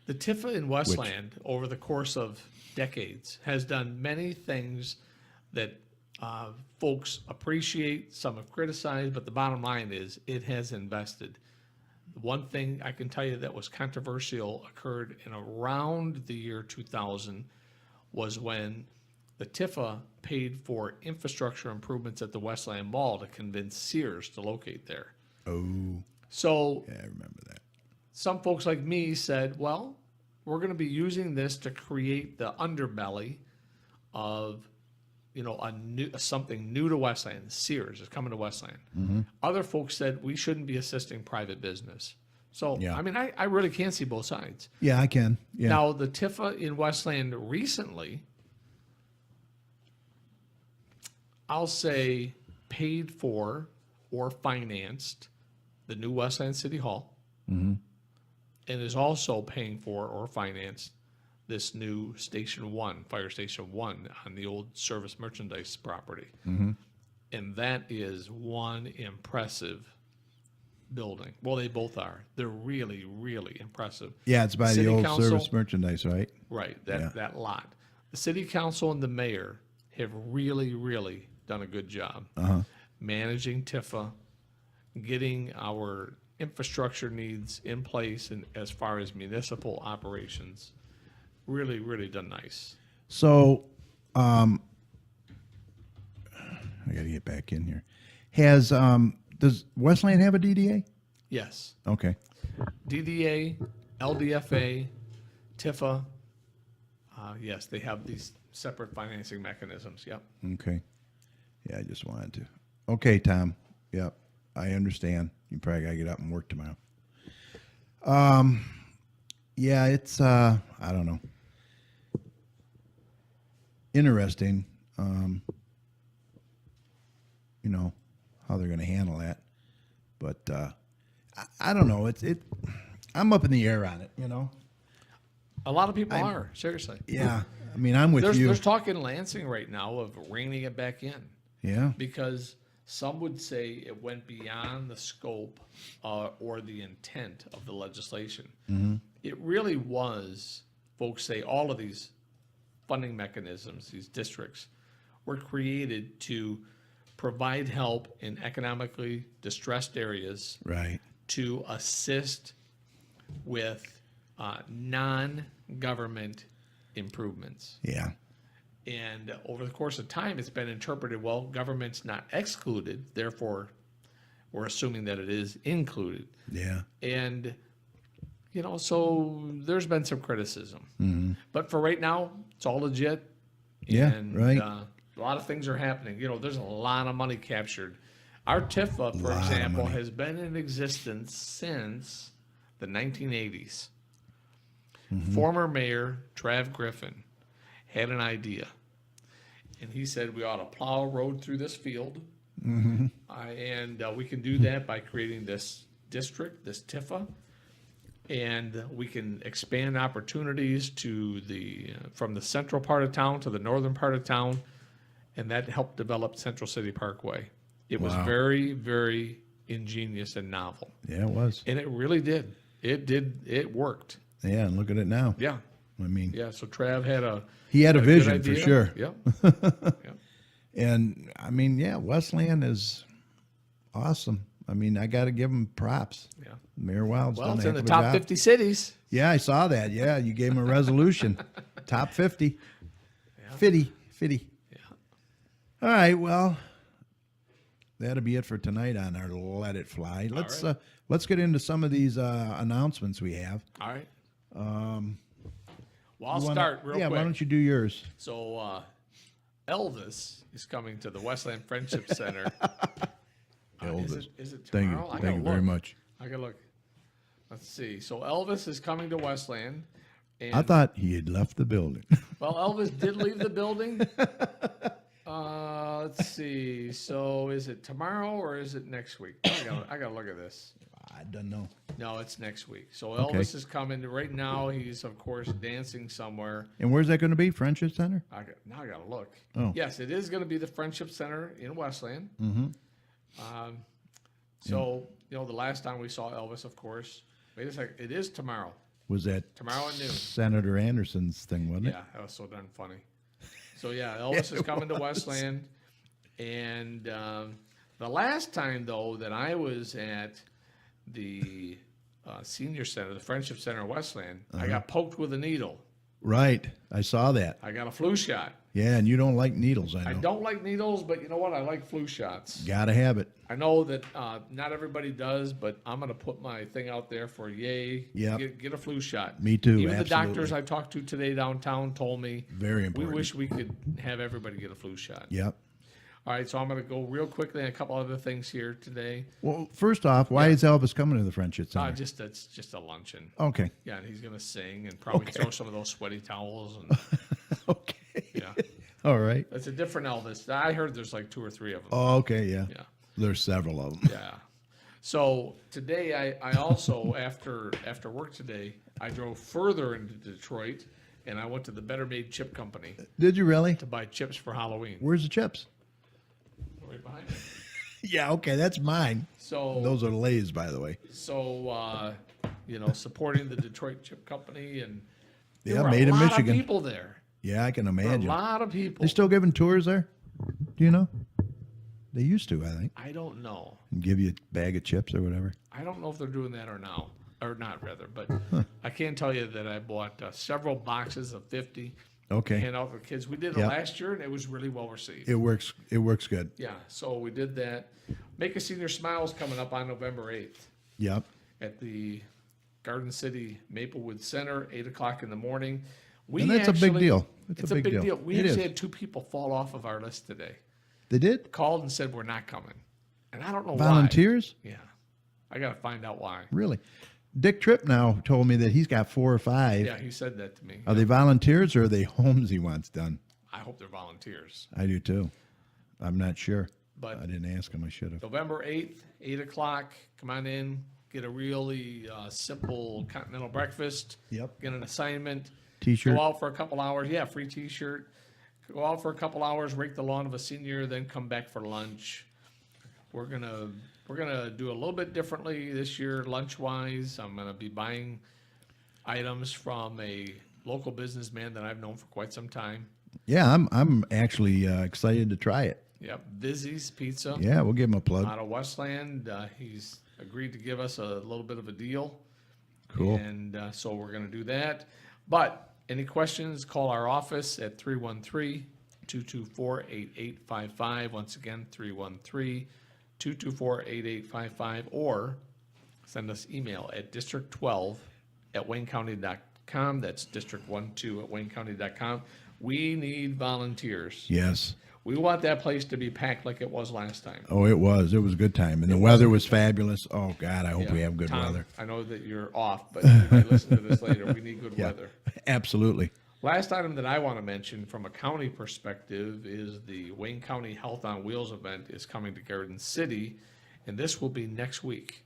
The TIFA in Westland, over the course of decades, has done many things that folks appreciate, some have criticized, but the bottom line is it has invested. One thing I can tell you that was controversial occurred in around the year 2000 was when the TIFA paid for infrastructure improvements at the Westland Mall to convince Sears to locate there. Oh, So yeah, I remember that. some folks like me said, well, we're going to be using this to create the underbelly of, something new to Westland. Sears is coming to Westland. Other folks said we shouldn't be assisting private business. So, Yeah. I mean, I really can't see both sides. Yeah, I can. Yeah. Now, the TIFA in Westland recently, I'll say, paid for or financed the new Westland City Hall, and is also paying for or financed this new Station 1, Fire Station 1 on the old service merchandise property. And that is one impressive building. Well, they both are. They're really, really impressive. Yeah, it's by the City old Council- service merchandise, right? Right, Yeah. that lot. The city council and the mayor have really, really done a good job managing TIFA, getting our infrastructure needs in place, and as far as municipal operations, really, really done nice. So, I got to get back in here. Does Westland have a DDA? Yes, Okay. DDA, LDFA, TIFA. Yes, they have these separate financing mechanisms. Yep. Okay. Yeah, I just wanted to. Okay, Tom. Yep, I understand. You probably got to get up and work tomorrow. Yeah, it's I don't know. Interesting. How they're going to handle that, but I don't know. I'm up in the air on it. A lot of people are, seriously. Yeah. I mean, I'm with you. There's talk in Lansing right now of reining it back in. Yeah. Because Some would say it went beyond the scope or the intent of the legislation. It really was, folks say, all of these funding mechanisms, these districts, were created to provide help in economically distressed areas Right. to assist with non-government improvements. Yeah. And over the course of time, it's been interpreted, well, government's not excluded, therefore we're assuming that it is included. Yeah. And, you know, so there's been some criticism. But for right now, it's all legit. Yeah, And, right. a lot of things are happening. You know, there's a lot of money captured. Our TIFA, for Lot of example, money. has been in existence since the 1980s. Former Mayor Trav Griffin had an idea. And he said we ought to plow a road through this field. And we can do that by creating this district, this TIFA. And we can expand opportunities to from the central part of town to the northern part of town. And that helped develop Central City Parkway. It was Wow. very, very ingenious and novel. Yeah, it was. And it really did. It worked. Yeah, and look at it now. Yeah. I mean, Yeah. So Trav had a he had a good vision for idea. sure. Yep. And I mean, yeah, Westland is awesome. I mean, I got to give him props. Yeah. Mayor Wild's Well, done it's a in heck the of a top job. 50 cities. Yeah, I saw that. Yeah, you gave him a resolution. Top 50. 50. Yeah. All right, well, that'll be it for tonight on our Let It Fly. Let's get into some of these announcements we have. All right. Well, I'll You wanna- start real yeah, quick. why don't you do yours? So Elvis is coming to the Westland Friendship Center. Elvis. Is it Thank tomorrow? you. Thank you very much. I gotta look. Let's see. So Elvis is coming to Westland. And, I thought he had left the building. well, Elvis did leave the building. Let's see. So is it tomorrow or is it next week? I gotta look at this. I don't know. No, it's next week. So Okay. Elvis is coming. Right now, he's, of course, dancing somewhere. And where's that going to be? Friendship Center? Now I got to look. Oh. Yes, it is going to be the Friendship Center in Westland. So, you know, the last time we saw Elvis, of course, wait a second, it is tomorrow. Was that Tomorrow at noon. Senator Anderson's thing, wasn't it? Yeah, that was so darn funny. So, yeah, Elvis is coming to Westland. And the last time, though, that I was at the senior center, the Friendship Center in Westland, I got poked with a needle. Right. I saw that. I got a flu shot. Yeah, and you don't like needles, I know. I don't like needles, but you know what? I like flu shots. Gotta have it. I know that not everybody does, but I'm going to put my thing out there for yay. Yep. Get a flu shot. Me too, Even the absolutely. doctors I talked to today downtown told me Very we important. wish we could have everybody get a flu shot. Yep. All right, so I'm going to go real quickly on a couple other things here today. Well, first off, why is Elvis coming to the Friendship Center? It's just a luncheon. Okay. Yeah, and he's going to sing and probably Okay. throw some of those sweaty towels. And Okay. yeah, All right. it's a different Elvis. I heard there's like 2 or 3 of them. Oh, okay, yeah. Yeah. There's several of them. Yeah. So today, I also after work today, I drove further into Detroit, and I went to the Better Made Chip Company Did you really? to buy chips for Halloween. Where's the chips? Right behind me. Yeah, okay, that's mine. So Those are Lay's, by the way. you know, supporting the Detroit Chip Company, and there Yeah, were made a in lot Michigan. of people there. Yeah, I can A imagine. lot of people. They still giving tours there? Do you know? They used to, I think. I don't know. And give you a bag of chips or whatever. I don't know if they're doing that or not rather. But I can tell you that I bought several boxes of 50. Okay. Hand out for kids. We did it Yep. last year, and it was really well received. It works. It works good. Yeah, so we did that. Make a Senior Smiles coming up on November 8th Yep. at the Garden City Maplewood Center, 8 o'clock in the morning. And that's a big deal. It's a big deal. We It actually is. had 2 people fall off of our list today. They did? Called and said we're not coming, and I don't know Volunteers? why. Yeah, I got to find out why. Really? Dick Tripp now told me that he's got 4 or 5. Yeah, he said that to me. Are they volunteers or are they homes he wants done? I hope they're volunteers. I do too. I'm not sure. But I didn't ask him. I should have. November 8th, 8 o'clock. Come on in. Get a really simple continental breakfast. Yep. Get an assignment. T-shirt. Go out for a couple hours. Yeah, free T-shirt. Go out for a couple hours, rake the lawn of a senior, then come back for lunch. we're gonna do a little bit differently this year, lunch wise. I'm gonna be buying items from a local businessman that I've known for quite some time. Yeah, I'm actually excited to try it. Yep, Vizzy's Pizza Yeah, we'll give him a plug. out of Westland. He's agreed to give us a little bit of a deal. Cool. And so we're going to do that. But any questions, call our office at 313-224-8855. Once again, 313-224-8855. Or send us email at district12@waynecounty.com. That's district12@waynecounty.com. We need volunteers. Yes. We want that place to be packed like it was last time. Oh, it was. It was a good time. And the weather was fabulous. Oh, God, I hope we have good Tom, weather. I know that you're off, but you may listen to this later. We need good Yeah, weather. absolutely. Last item that I want to mention from a county perspective is the Wayne County Health on Wheels event is coming to Garden City, and this will be next week,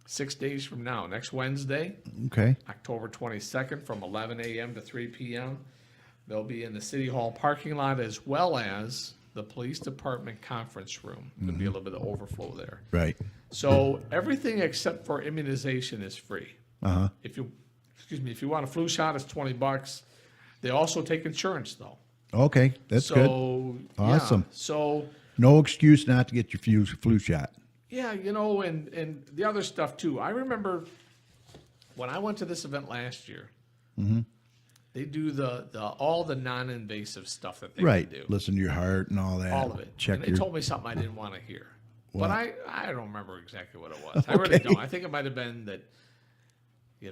6 days from now, next Wednesday, Okay. October 22nd from 11 a.m. to 3 p.m. They'll be in the City Hall parking lot as well as the Police Department conference room. There'll be a little bit of overflow there. Right. So everything except for immunization is free. Uh-huh. If you want a flu shot, it's $20. They also take insurance though. Okay, that's good. So Awesome. Yeah, so No excuse not to get your flu shot. yeah, and the other stuff too. I remember when I went to this event last year. Mm-hmm. They do the all the non-invasive stuff that they Right. can do. Listen to your heart and all that. All of it. Check And they your. told me something I didn't want to hear. What? But I don't remember exactly what it was. I really Okay. don't. I think it might have been that,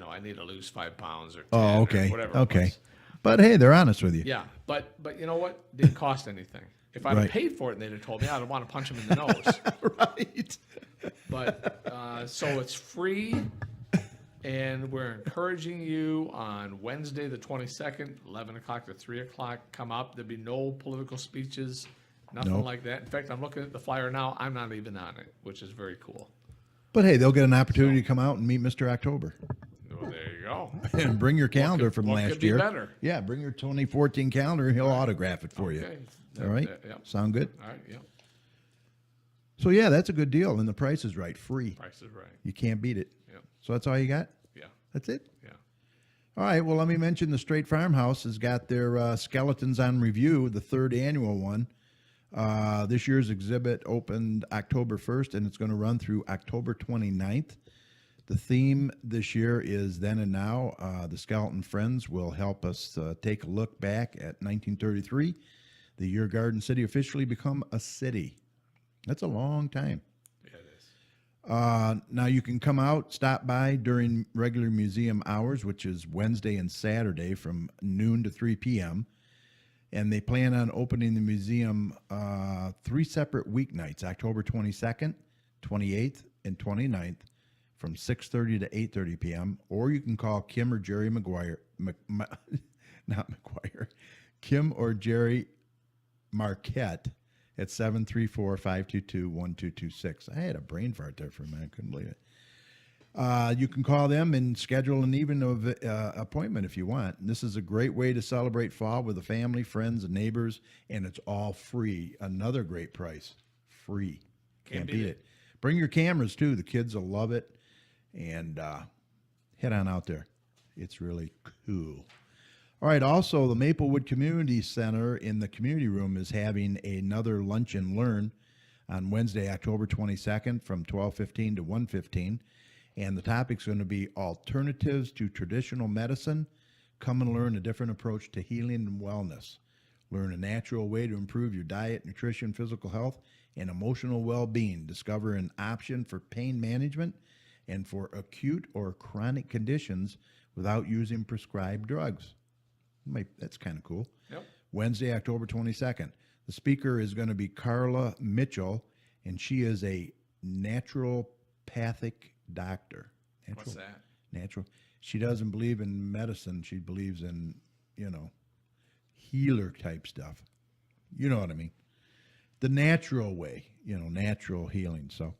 I need to lose 5 pounds or 10 Oh, or okay. whatever it Okay. was. But hey, they're honest with you. Yeah, but you know what? It didn't cost anything. If I'd Right. have paid for it and they'd have told me, I'd want to punch them in the nose. Right. But so it's free, and we're encouraging you on Wednesday the 22nd, 11 o'clock to 3 o'clock. Come up. There'll be no political speeches, nothing Nope. like that. In fact, I'm looking at the flyer now. I'm not even on it, which is very cool. But hey, they'll get an opportunity to come out and meet Mr. October. Well, there you go. And bring your calendar from what last could be year. better? Yeah, bring your 2014 calendar and he'll autograph it for you. Okay. All right? Yep. Sound good? All right. Yep. So yeah, that's a good deal. And the price is right. Free. Price is right. You can't beat it. Yep. So that's all you got? Yeah. That's it? Yeah. All right. Well, let me mention the Straight Farmhouse has got their Skeletons on Review, the 3rd annual one. This year's exhibit opened October 1st, and it's going to run through October 29th. The theme this year is Then and Now. The Skeleton Friends will help us take a look back at 1933, the year Garden City officially become a city. That's a long time. Yeah, it is. Now you can come out, stop by during regular museum hours, which is Wednesday and Saturday from noon to 3 p.m. And they plan on opening the museum 3 separate weeknights, October 22nd, 28th, and 29th from 6:30 to 8:30 p.m. Or you can call Kim or Jerry Kim or Jerry Marquette at 734-522-1226. I had a brain fart there for a minute. I couldn't believe it. You can call them and schedule an evening appointment if you want. This is a great way to celebrate fall with the family, friends, and neighbors, and it's all free. Another great price. Free. Can't beat it. Bring your cameras, too. The kids will love it. And head on out there. It's really cool. All right, also, the Maplewood Community Center in the community room is having another Lunch and Learn on Wednesday, October 22nd from 12:15 to 1:15. And the topic's going to be alternatives to traditional medicine. Come and learn a different approach to healing and wellness. Learn a natural way to improve your diet, nutrition, physical health, and emotional well-being. Discover an option for pain management and for acute or chronic conditions without using prescribed drugs. That's kind of cool. Yep. Wednesday, October 22nd. The speaker is going to be Carla Mitchell, and she is a naturopathic doctor. What's that? Natural. She doesn't believe in medicine. She believes in, healer type stuff. You know what I mean? The natural way, natural healing. So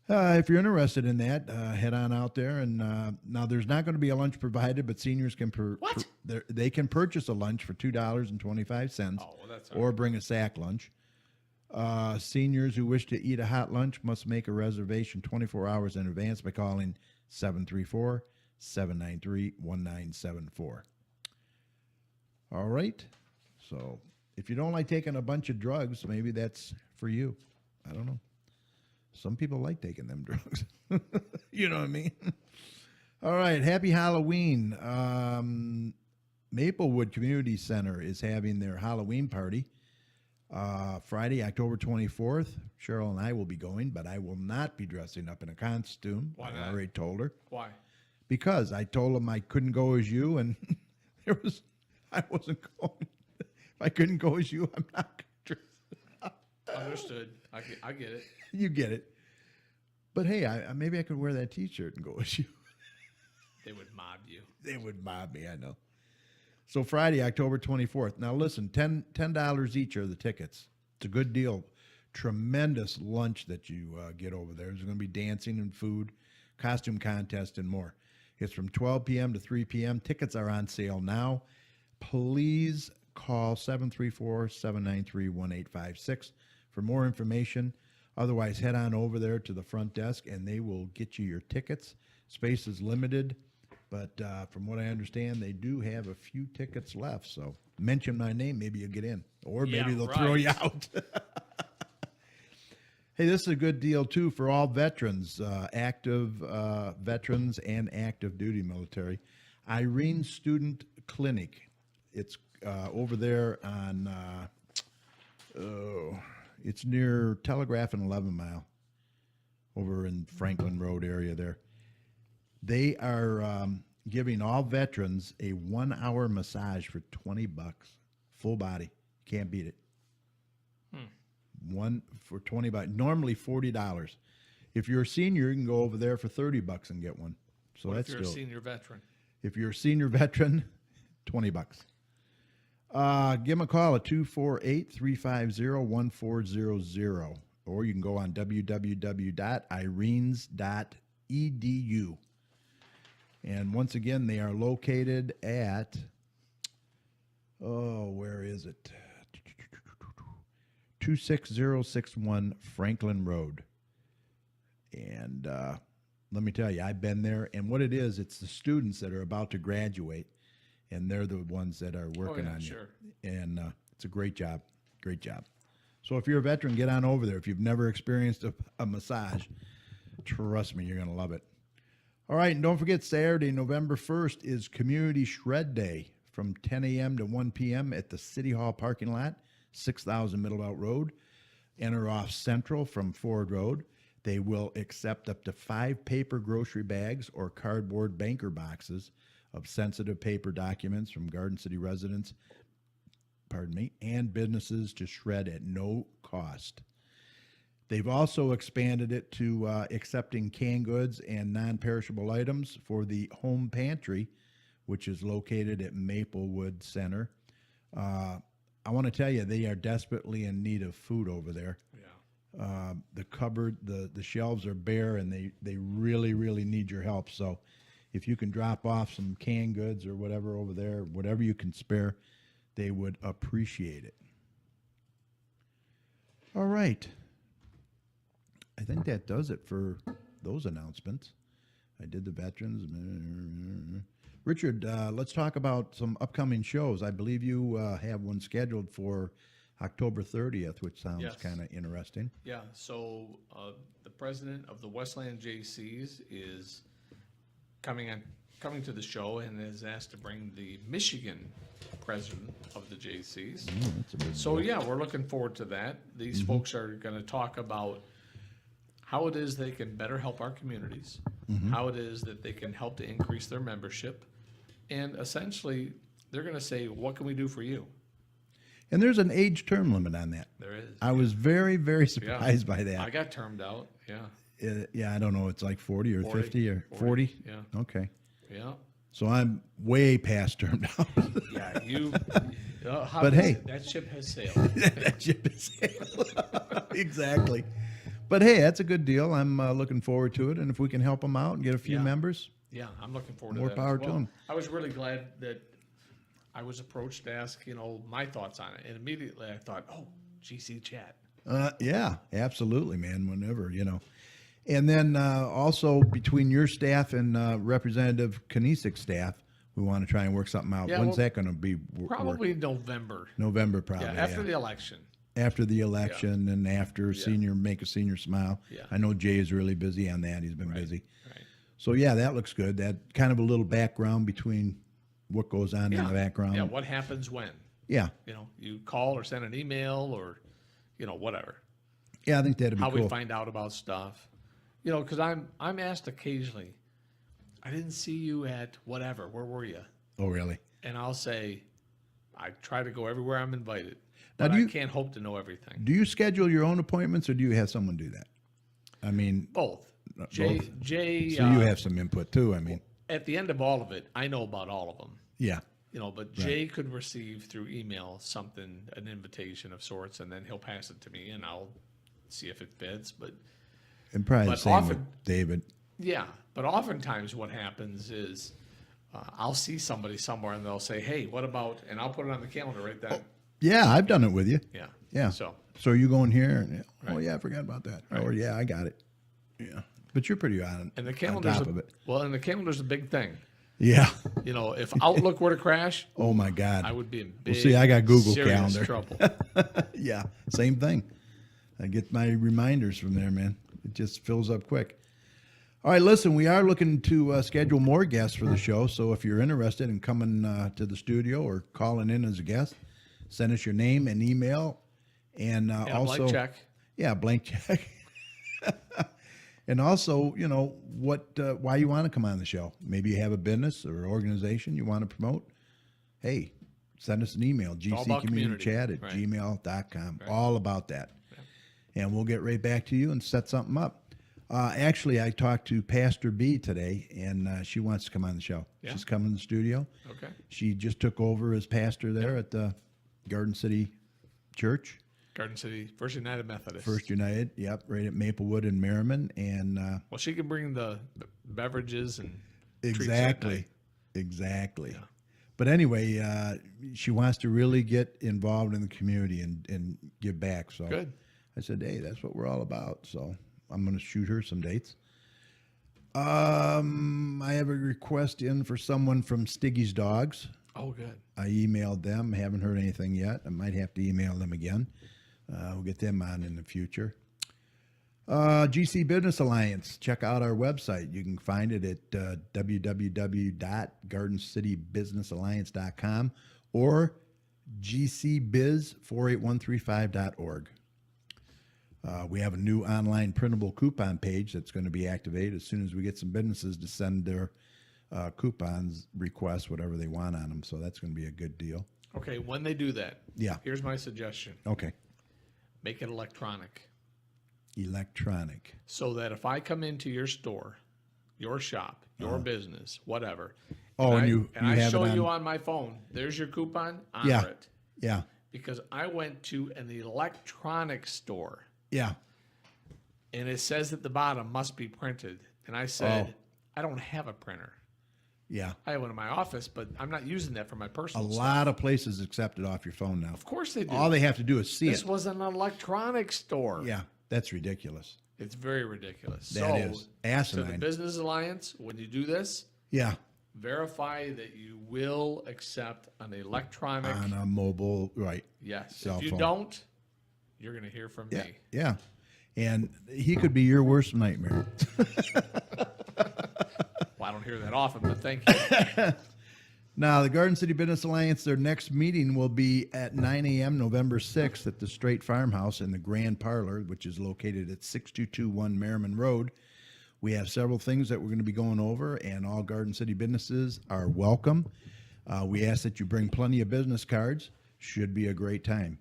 if you're interested in that, head on out there. And now there's not going to be a lunch provided, but seniors can they can purchase a lunch for $2.25 Oh, well, that's all or bring a sack lunch. Seniors who wish to eat a hot lunch must make a reservation 24 hours in advance by calling 734-793-1974. All right. So if you don't like taking a bunch of drugs, maybe that's for you. I don't know. Some people like taking them drugs. You know what I mean? All right. Happy Halloween. Maplewood Community Center is having their Halloween party Friday, October 24th. Cheryl and I will be going, but I will not be dressing up in a costume. Why I not? already told her. Why? Because I told them I couldn't go as you, and I wasn't going. If I couldn't go as you, I'm not going to. Understood. I get it. You get it. But hey, maybe I could wear that T-shirt and go as you. They would mob you. They would mob me, I know. So Friday, October 24th. Now listen, $10 each are the tickets. It's a good deal. Tremendous lunch that you get over there. There's going to be dancing and food, costume contest, and more. It's from 12 p.m. to 3 p.m. Tickets are on sale now. Please call 734-793-1856 for more information. Otherwise, head on over there to the front desk, and they will get you your tickets. Space is limited, but from what I understand, they do have a few tickets left. So mention my name, maybe you'll get in, or maybe Yeah, they'll right. throw you out. Hey, this is a good deal, too, for all veterans, active veterans and active duty military. Irene Student Clinic. It's over there on, it's near Telegraph and 11 Mile, over in Franklin Road area there. They are giving all veterans a 1-hour massage for $20, full body. Can't beat it. One for $20. Normally $40. If you're a senior, you can go over there for $30 and get one. So What that's if you're still. a senior veteran? If you're a senior veteran, $20. Give them a call at 248-350-1400, or you can go on www.irenes.edu. And once again, they are located at, where is it? 26061 Franklin Road. And let me tell you, I've been there, and what it is, it's the students that are about to graduate, and they're the ones that are working on sure. you. And it's a great job. Great job. So if you're a veteran, get on over there. If you've never experienced a massage, trust me, you're going to love it. All right, and don't forget, Saturday, November 1st is Community Shred Day from 10 a.m. to 1 p.m. at the City Hall parking lot, 6000 Middle Belt Road. Enter off Central from Ford Road. They will accept up to 5 paper grocery bags or cardboard banker boxes of sensitive paper documents from Garden City residents, and businesses to shred at no cost. They've also expanded it to accepting canned goods and non-perishable items for the home pantry, which is located at Maplewood Center. I want to tell you, they are desperately in need of food over there. Yeah. The cupboard, the shelves are bare, and they really, really need your help. So if you can drop off some canned goods or whatever over there, whatever you can spare, they would appreciate it. All right. I think that does it for those announcements. I did the veterans. Richard, let's talk about some upcoming shows. I believe you have one scheduled for October 30th, which sounds Yes. kind of interesting. Yeah, so the president of the Westland JCs is coming to the show and has asked to bring the Michigan president of the JCs. That's a big So yeah, we're looking forward to that. These folks are going to talk about how it is they can better help our communities, how it is that they can help to increase their membership, and essentially they're going to say, what can we do for you? And there's an age term limit on that. There is. I was very, very Yeah. surprised by I that. got termed out. Yeah. Yeah, I don't know. It's like 40 or 40, 50 or 40? Yeah. Okay. Yeah. So I'm way past termed out. Yeah. You. But hey. That ship has sailed. That ship is sailed. Exactly. But hey, that's a good deal. I'm looking forward to it. And if we can help them out and get a few Yeah. members, Yeah, I'm looking forward More to that. power as to well. 'em. I was really glad that I was approached to ask, my thoughts on it, and immediately I thought, oh, GC chat. Yeah, absolutely, man. Whenever, And then also between your staff and Representative Knisik's staff, we want to try and work something out. Yeah, When's well, that going to be? Probably November. November, probably. Yeah, after the election. After the election and after Yeah. Make a Senior Smile. Yeah. I know Jay is really busy on that. He's been busy. Right. So, yeah, that looks good. That kind of a little background between what goes on in the background. Yeah, what happens when? Yeah. You call or send an email or, whatever. Yeah, I think that'd be How cool. we find out about stuff. Because I'm asked occasionally, I didn't see you at whatever. Where were you? Oh, really? And I'll say, I try to go everywhere I'm invited. Now, But do you- I can't hope to know everything. Do you schedule your own appointments or do you have someone do that? I mean, Both. both. Jay. So you have some input too. I mean, At the end of all of it, I know about all of them. yeah. But Jay could receive through email an invitation of sorts, and then he'll pass it to me, and I'll see if it fits. But And probably the But same with often- David. yeah, but oftentimes what happens is I'll see somebody somewhere, and they'll say, "Hey, what about?" And I'll put it on the calendar right then. Yeah, I've done it with you. Yeah. Yeah. So So you going here? And, oh, Right. yeah, I forgot about that. Right. Or, yeah, I got it. Yeah. But you're pretty on, and the on calendar's top of it. and the calendar's a big thing. Yeah. If Outlook were to crash, Oh, my God. I would be in big. see, I got Google serious Calendar. trouble. Yeah, same thing. I get my reminders from there, man. It just fills up quick. All right, listen, we are looking to schedule more guests for the show. So if you're interested in coming to the studio or calling in as a guest, send us your name and email. And Yeah, also, blank check. Yeah, blank check. And also, why you want to come on the show. Maybe you have a business or organization you want to promote. Hey, send us an email, all about community. gcommunitychat@gmail.com. All about that. And we'll get right back to you and set something up. Actually, I talked to Pastor B today, and she wants to come on the show. Yeah. She's coming to the studio. Okay. She just took over as pastor there at the Garden City Church. Garden City First United Methodist. First United, yep, right at Maplewood and Merriman. And Well, she can bring the beverages and treats that exactly, night. exactly. But anyway, she wants to really get involved in the community and give back. So Good. I said, hey, that's what we're all about. So I'm going to shoot her some dates. I have a request in for someone from Stiggy's Dogs. Oh, good. I emailed them. Haven't heard anything yet. I might have to email them again. We'll get them on in the future. GC Business Alliance. Check out our website. You can find it at www.gardencitybusinessalliance.com or gcbiz48135.org. We have a new online printable coupon page that's going to be activated as soon as we get some businesses to send their coupons, requests, whatever they want on them. So that's going to be a good deal. Okay, when they do that, Yeah. here's my suggestion. Okay. Make it electronic. Electronic. So that if I come into your store, your shop, your business, whatever, Oh, and you I have show it on. you on my phone, there's your coupon, honor Yeah. it. Yeah. Because I went to an electronic store Yeah. and it says at the bottom must be printed. And I said, Oh. I don't have a printer. Yeah. I have one in my office, but I'm not using that for my A personal stuff. lot of places accept it off your phone now. Of course they do. All they have to do is see This it. was an electronic store. Yeah. That's ridiculous. It's very ridiculous. That is To asinine. the Business Alliance, when you do this, Yeah. verify that you will accept an electronic. On a mobile, right. Yes. cell If you phone. don't, you're going to hear from Yeah. me. Yeah. And he could be your worst nightmare. Well, I don't hear that often, but thank you. Now, the Garden City Business Alliance, their next meeting will be at 9 a.m. November 6th at the Straight Farmhouse in the Grand Parlor, which is located at 6221 Merriman Road. We have several things that we're going to be going over, and all Garden City businesses are welcome. We ask that you bring plenty of business cards. Should be a great time.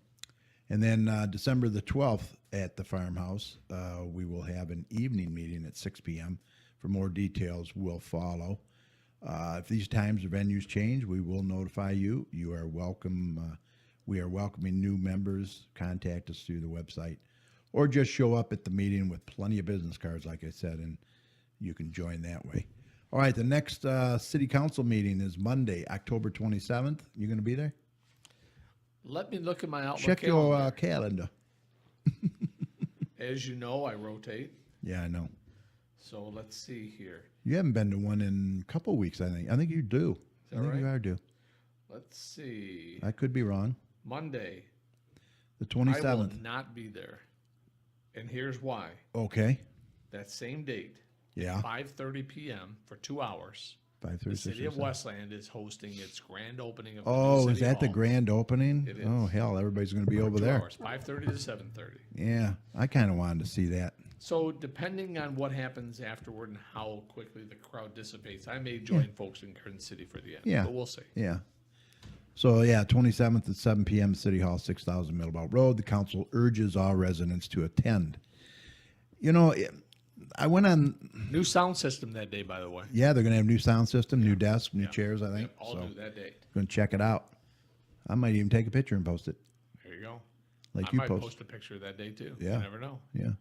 And then December the 12th at the farmhouse, we will have an evening meeting at 6 p.m. For more details, will follow. If these times or venues change, we will notify you. You are welcome. We are welcoming new members. Contact us through the website or just show up at the meeting with plenty of business cards, like I said, and you can join that way. All right, the next city council meeting is Monday, October 27th. You going to be there? Let me look at my Outlook Check calendar. your calendar. as you know, I rotate. Yeah, I know. So let's see here. You haven't been to one in a couple of weeks, I think. I think you do. that I think you right? are due. Let's see. I could be wrong. Monday. The I will 27th. not be there. And here's why. Okay. That same date, Yeah. 5:30 p.m. for 2 hours. 5:30. The city of Westland is hosting its grand opening of the Oh, new is city that the hall. grand opening? It is. Oh, hell, everybody's going to be For over 2 there. hours, 5:30 to 7:30. Yeah, I kind of wanted to see that. So depending on what happens afterward and how quickly the crowd dissipates, I may join folks in Garden City for the end. Yeah. But we'll see. Yeah. So, yeah, 27th at 7 p.m., City Hall, 6,000 Middlebelt Road. The council urges all residents to attend. You know, I went on, New sound system that day, by the way. yeah, they're going to have new sound system, new desk, new Yeah. chairs, I think. Yep, all So, new that day. going to check it out. I might even take a picture and post it, There you go. like I you might post. post a picture that day too. Yeah. You never know. Yeah.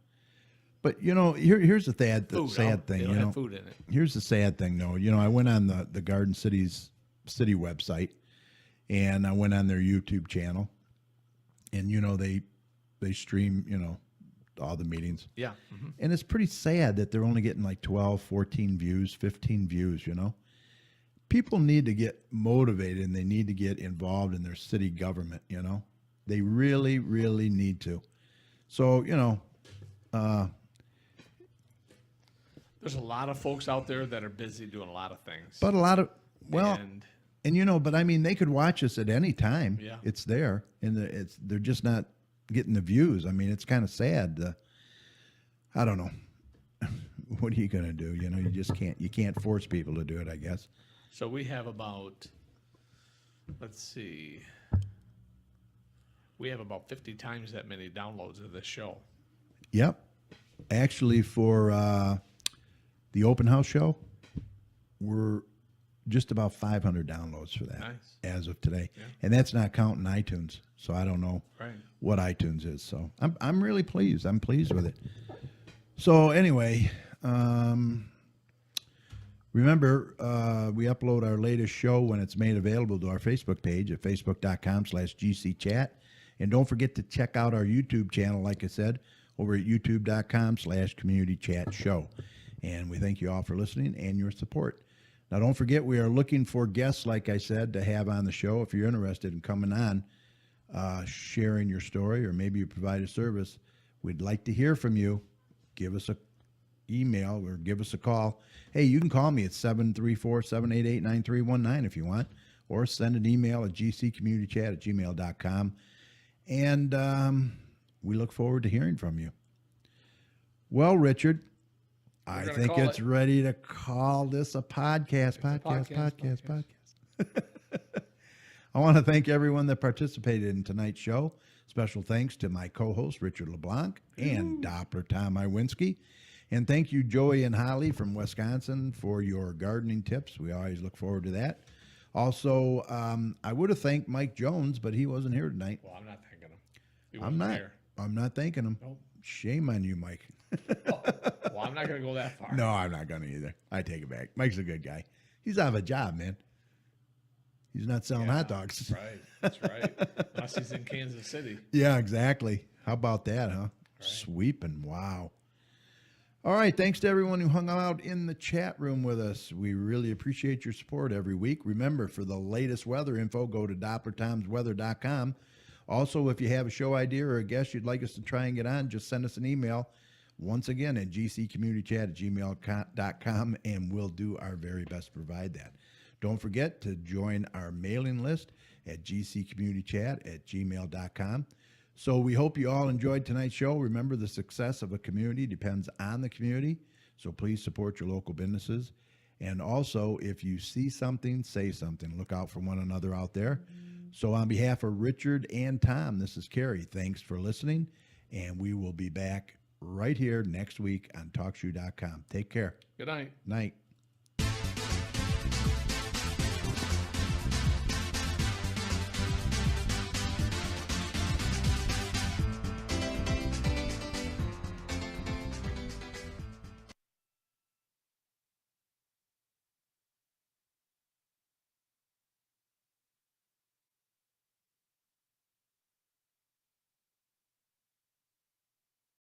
But, you know, here's the sad Food. thing, It'll you have know. food in it. Here's the sad thing, though. You know, I went on the Garden City's city website, and I went on their YouTube channel, and you know they stream, you know, all the meetings, Yeah. hmm and it's pretty sad that they're only getting like 12, 14 views, 15 views. You know, people need to get motivated, and they need to get involved in their city government. You know, they really, really need to. So, you know, There's a lot of folks out there that are busy doing a lot of things. but a lot of well. And And you know, but I mean, they could watch us at any time. Yeah. It's there, and they're just not getting the views. I mean, it's kind of sad. I don't know. What are you gonna do? You know, you can't force people to do it, I guess. so we have about, let's see, we have about 50 times that many downloads of this show. Yep. Actually, for the open house show, we're just about 500 downloads for that Nice. as of today, Yeah. and that's not counting iTunes. So I don't know Right. what iTunes is. So I'm really pleased. I'm pleased with it. So anyway, remember, we upload our latest show when it's made available to our Facebook page at facebook.com/GCChat. And don't forget to check out our YouTube channel, like I said, over at youtube.com/communitychatshow. And we thank you all for listening and your support. Now, don't forget, we are looking for guests, like I said, to have on the show. If you're interested in coming on, sharing your story, or maybe you provide a service, we'd like to hear from you. Give us a email or give us a call. Hey, you can call me at 734-788-9319 if you want, or send an email at gccommunitychat@gmail.com. And we look forward to hearing from you. Well, Richard, I gonna think call it's it. ready to call this a podcast. podcast. I want to thank everyone that participated in tonight's show. Special thanks to my co-host, Richard LeBlanc, and Doppler Tom Iwinski. And thank you, Joey and Holly from Wisconsin, for your gardening tips. We always look forward to that. Also, I would have thanked Mike Jones, but he wasn't here tonight. Well, I'm not thanking him. He I'm wasn't not. there. I'm not thanking him. Nope. Shame on you, Mike. Well, I'm not going to go that far. No, I'm not going to either. I take it back. Mike's a good guy. He's out of a job, man. He's not selling hot dogs. Right. That's right. Unless he's in Kansas City. Yeah, exactly. How about that, huh? Sweeping. Wow. All right. Thanks to everyone who hung out in the chat room with us. We really appreciate your support every week. Remember, for the latest weather info, go to DopplerTomsWeather.com. Also, if you have a show idea or a guest you'd like us to try and get on, just send us an email. Once again, at gccommunitychat@gmail.com, and we'll do our very best to provide that. Don't forget to join our mailing list at gccommunitychat@gmail.com. So we hope you all enjoyed tonight's show. Remember, the success of a community depends on the community, so please support your local businesses. And also, if you see something, say something. Look out for one another out there. So on behalf of Richard and Tom, this is Kerry. Thanks for listening, and we will be back right here next week on TalkShoe.com. Take care. Good night. Night.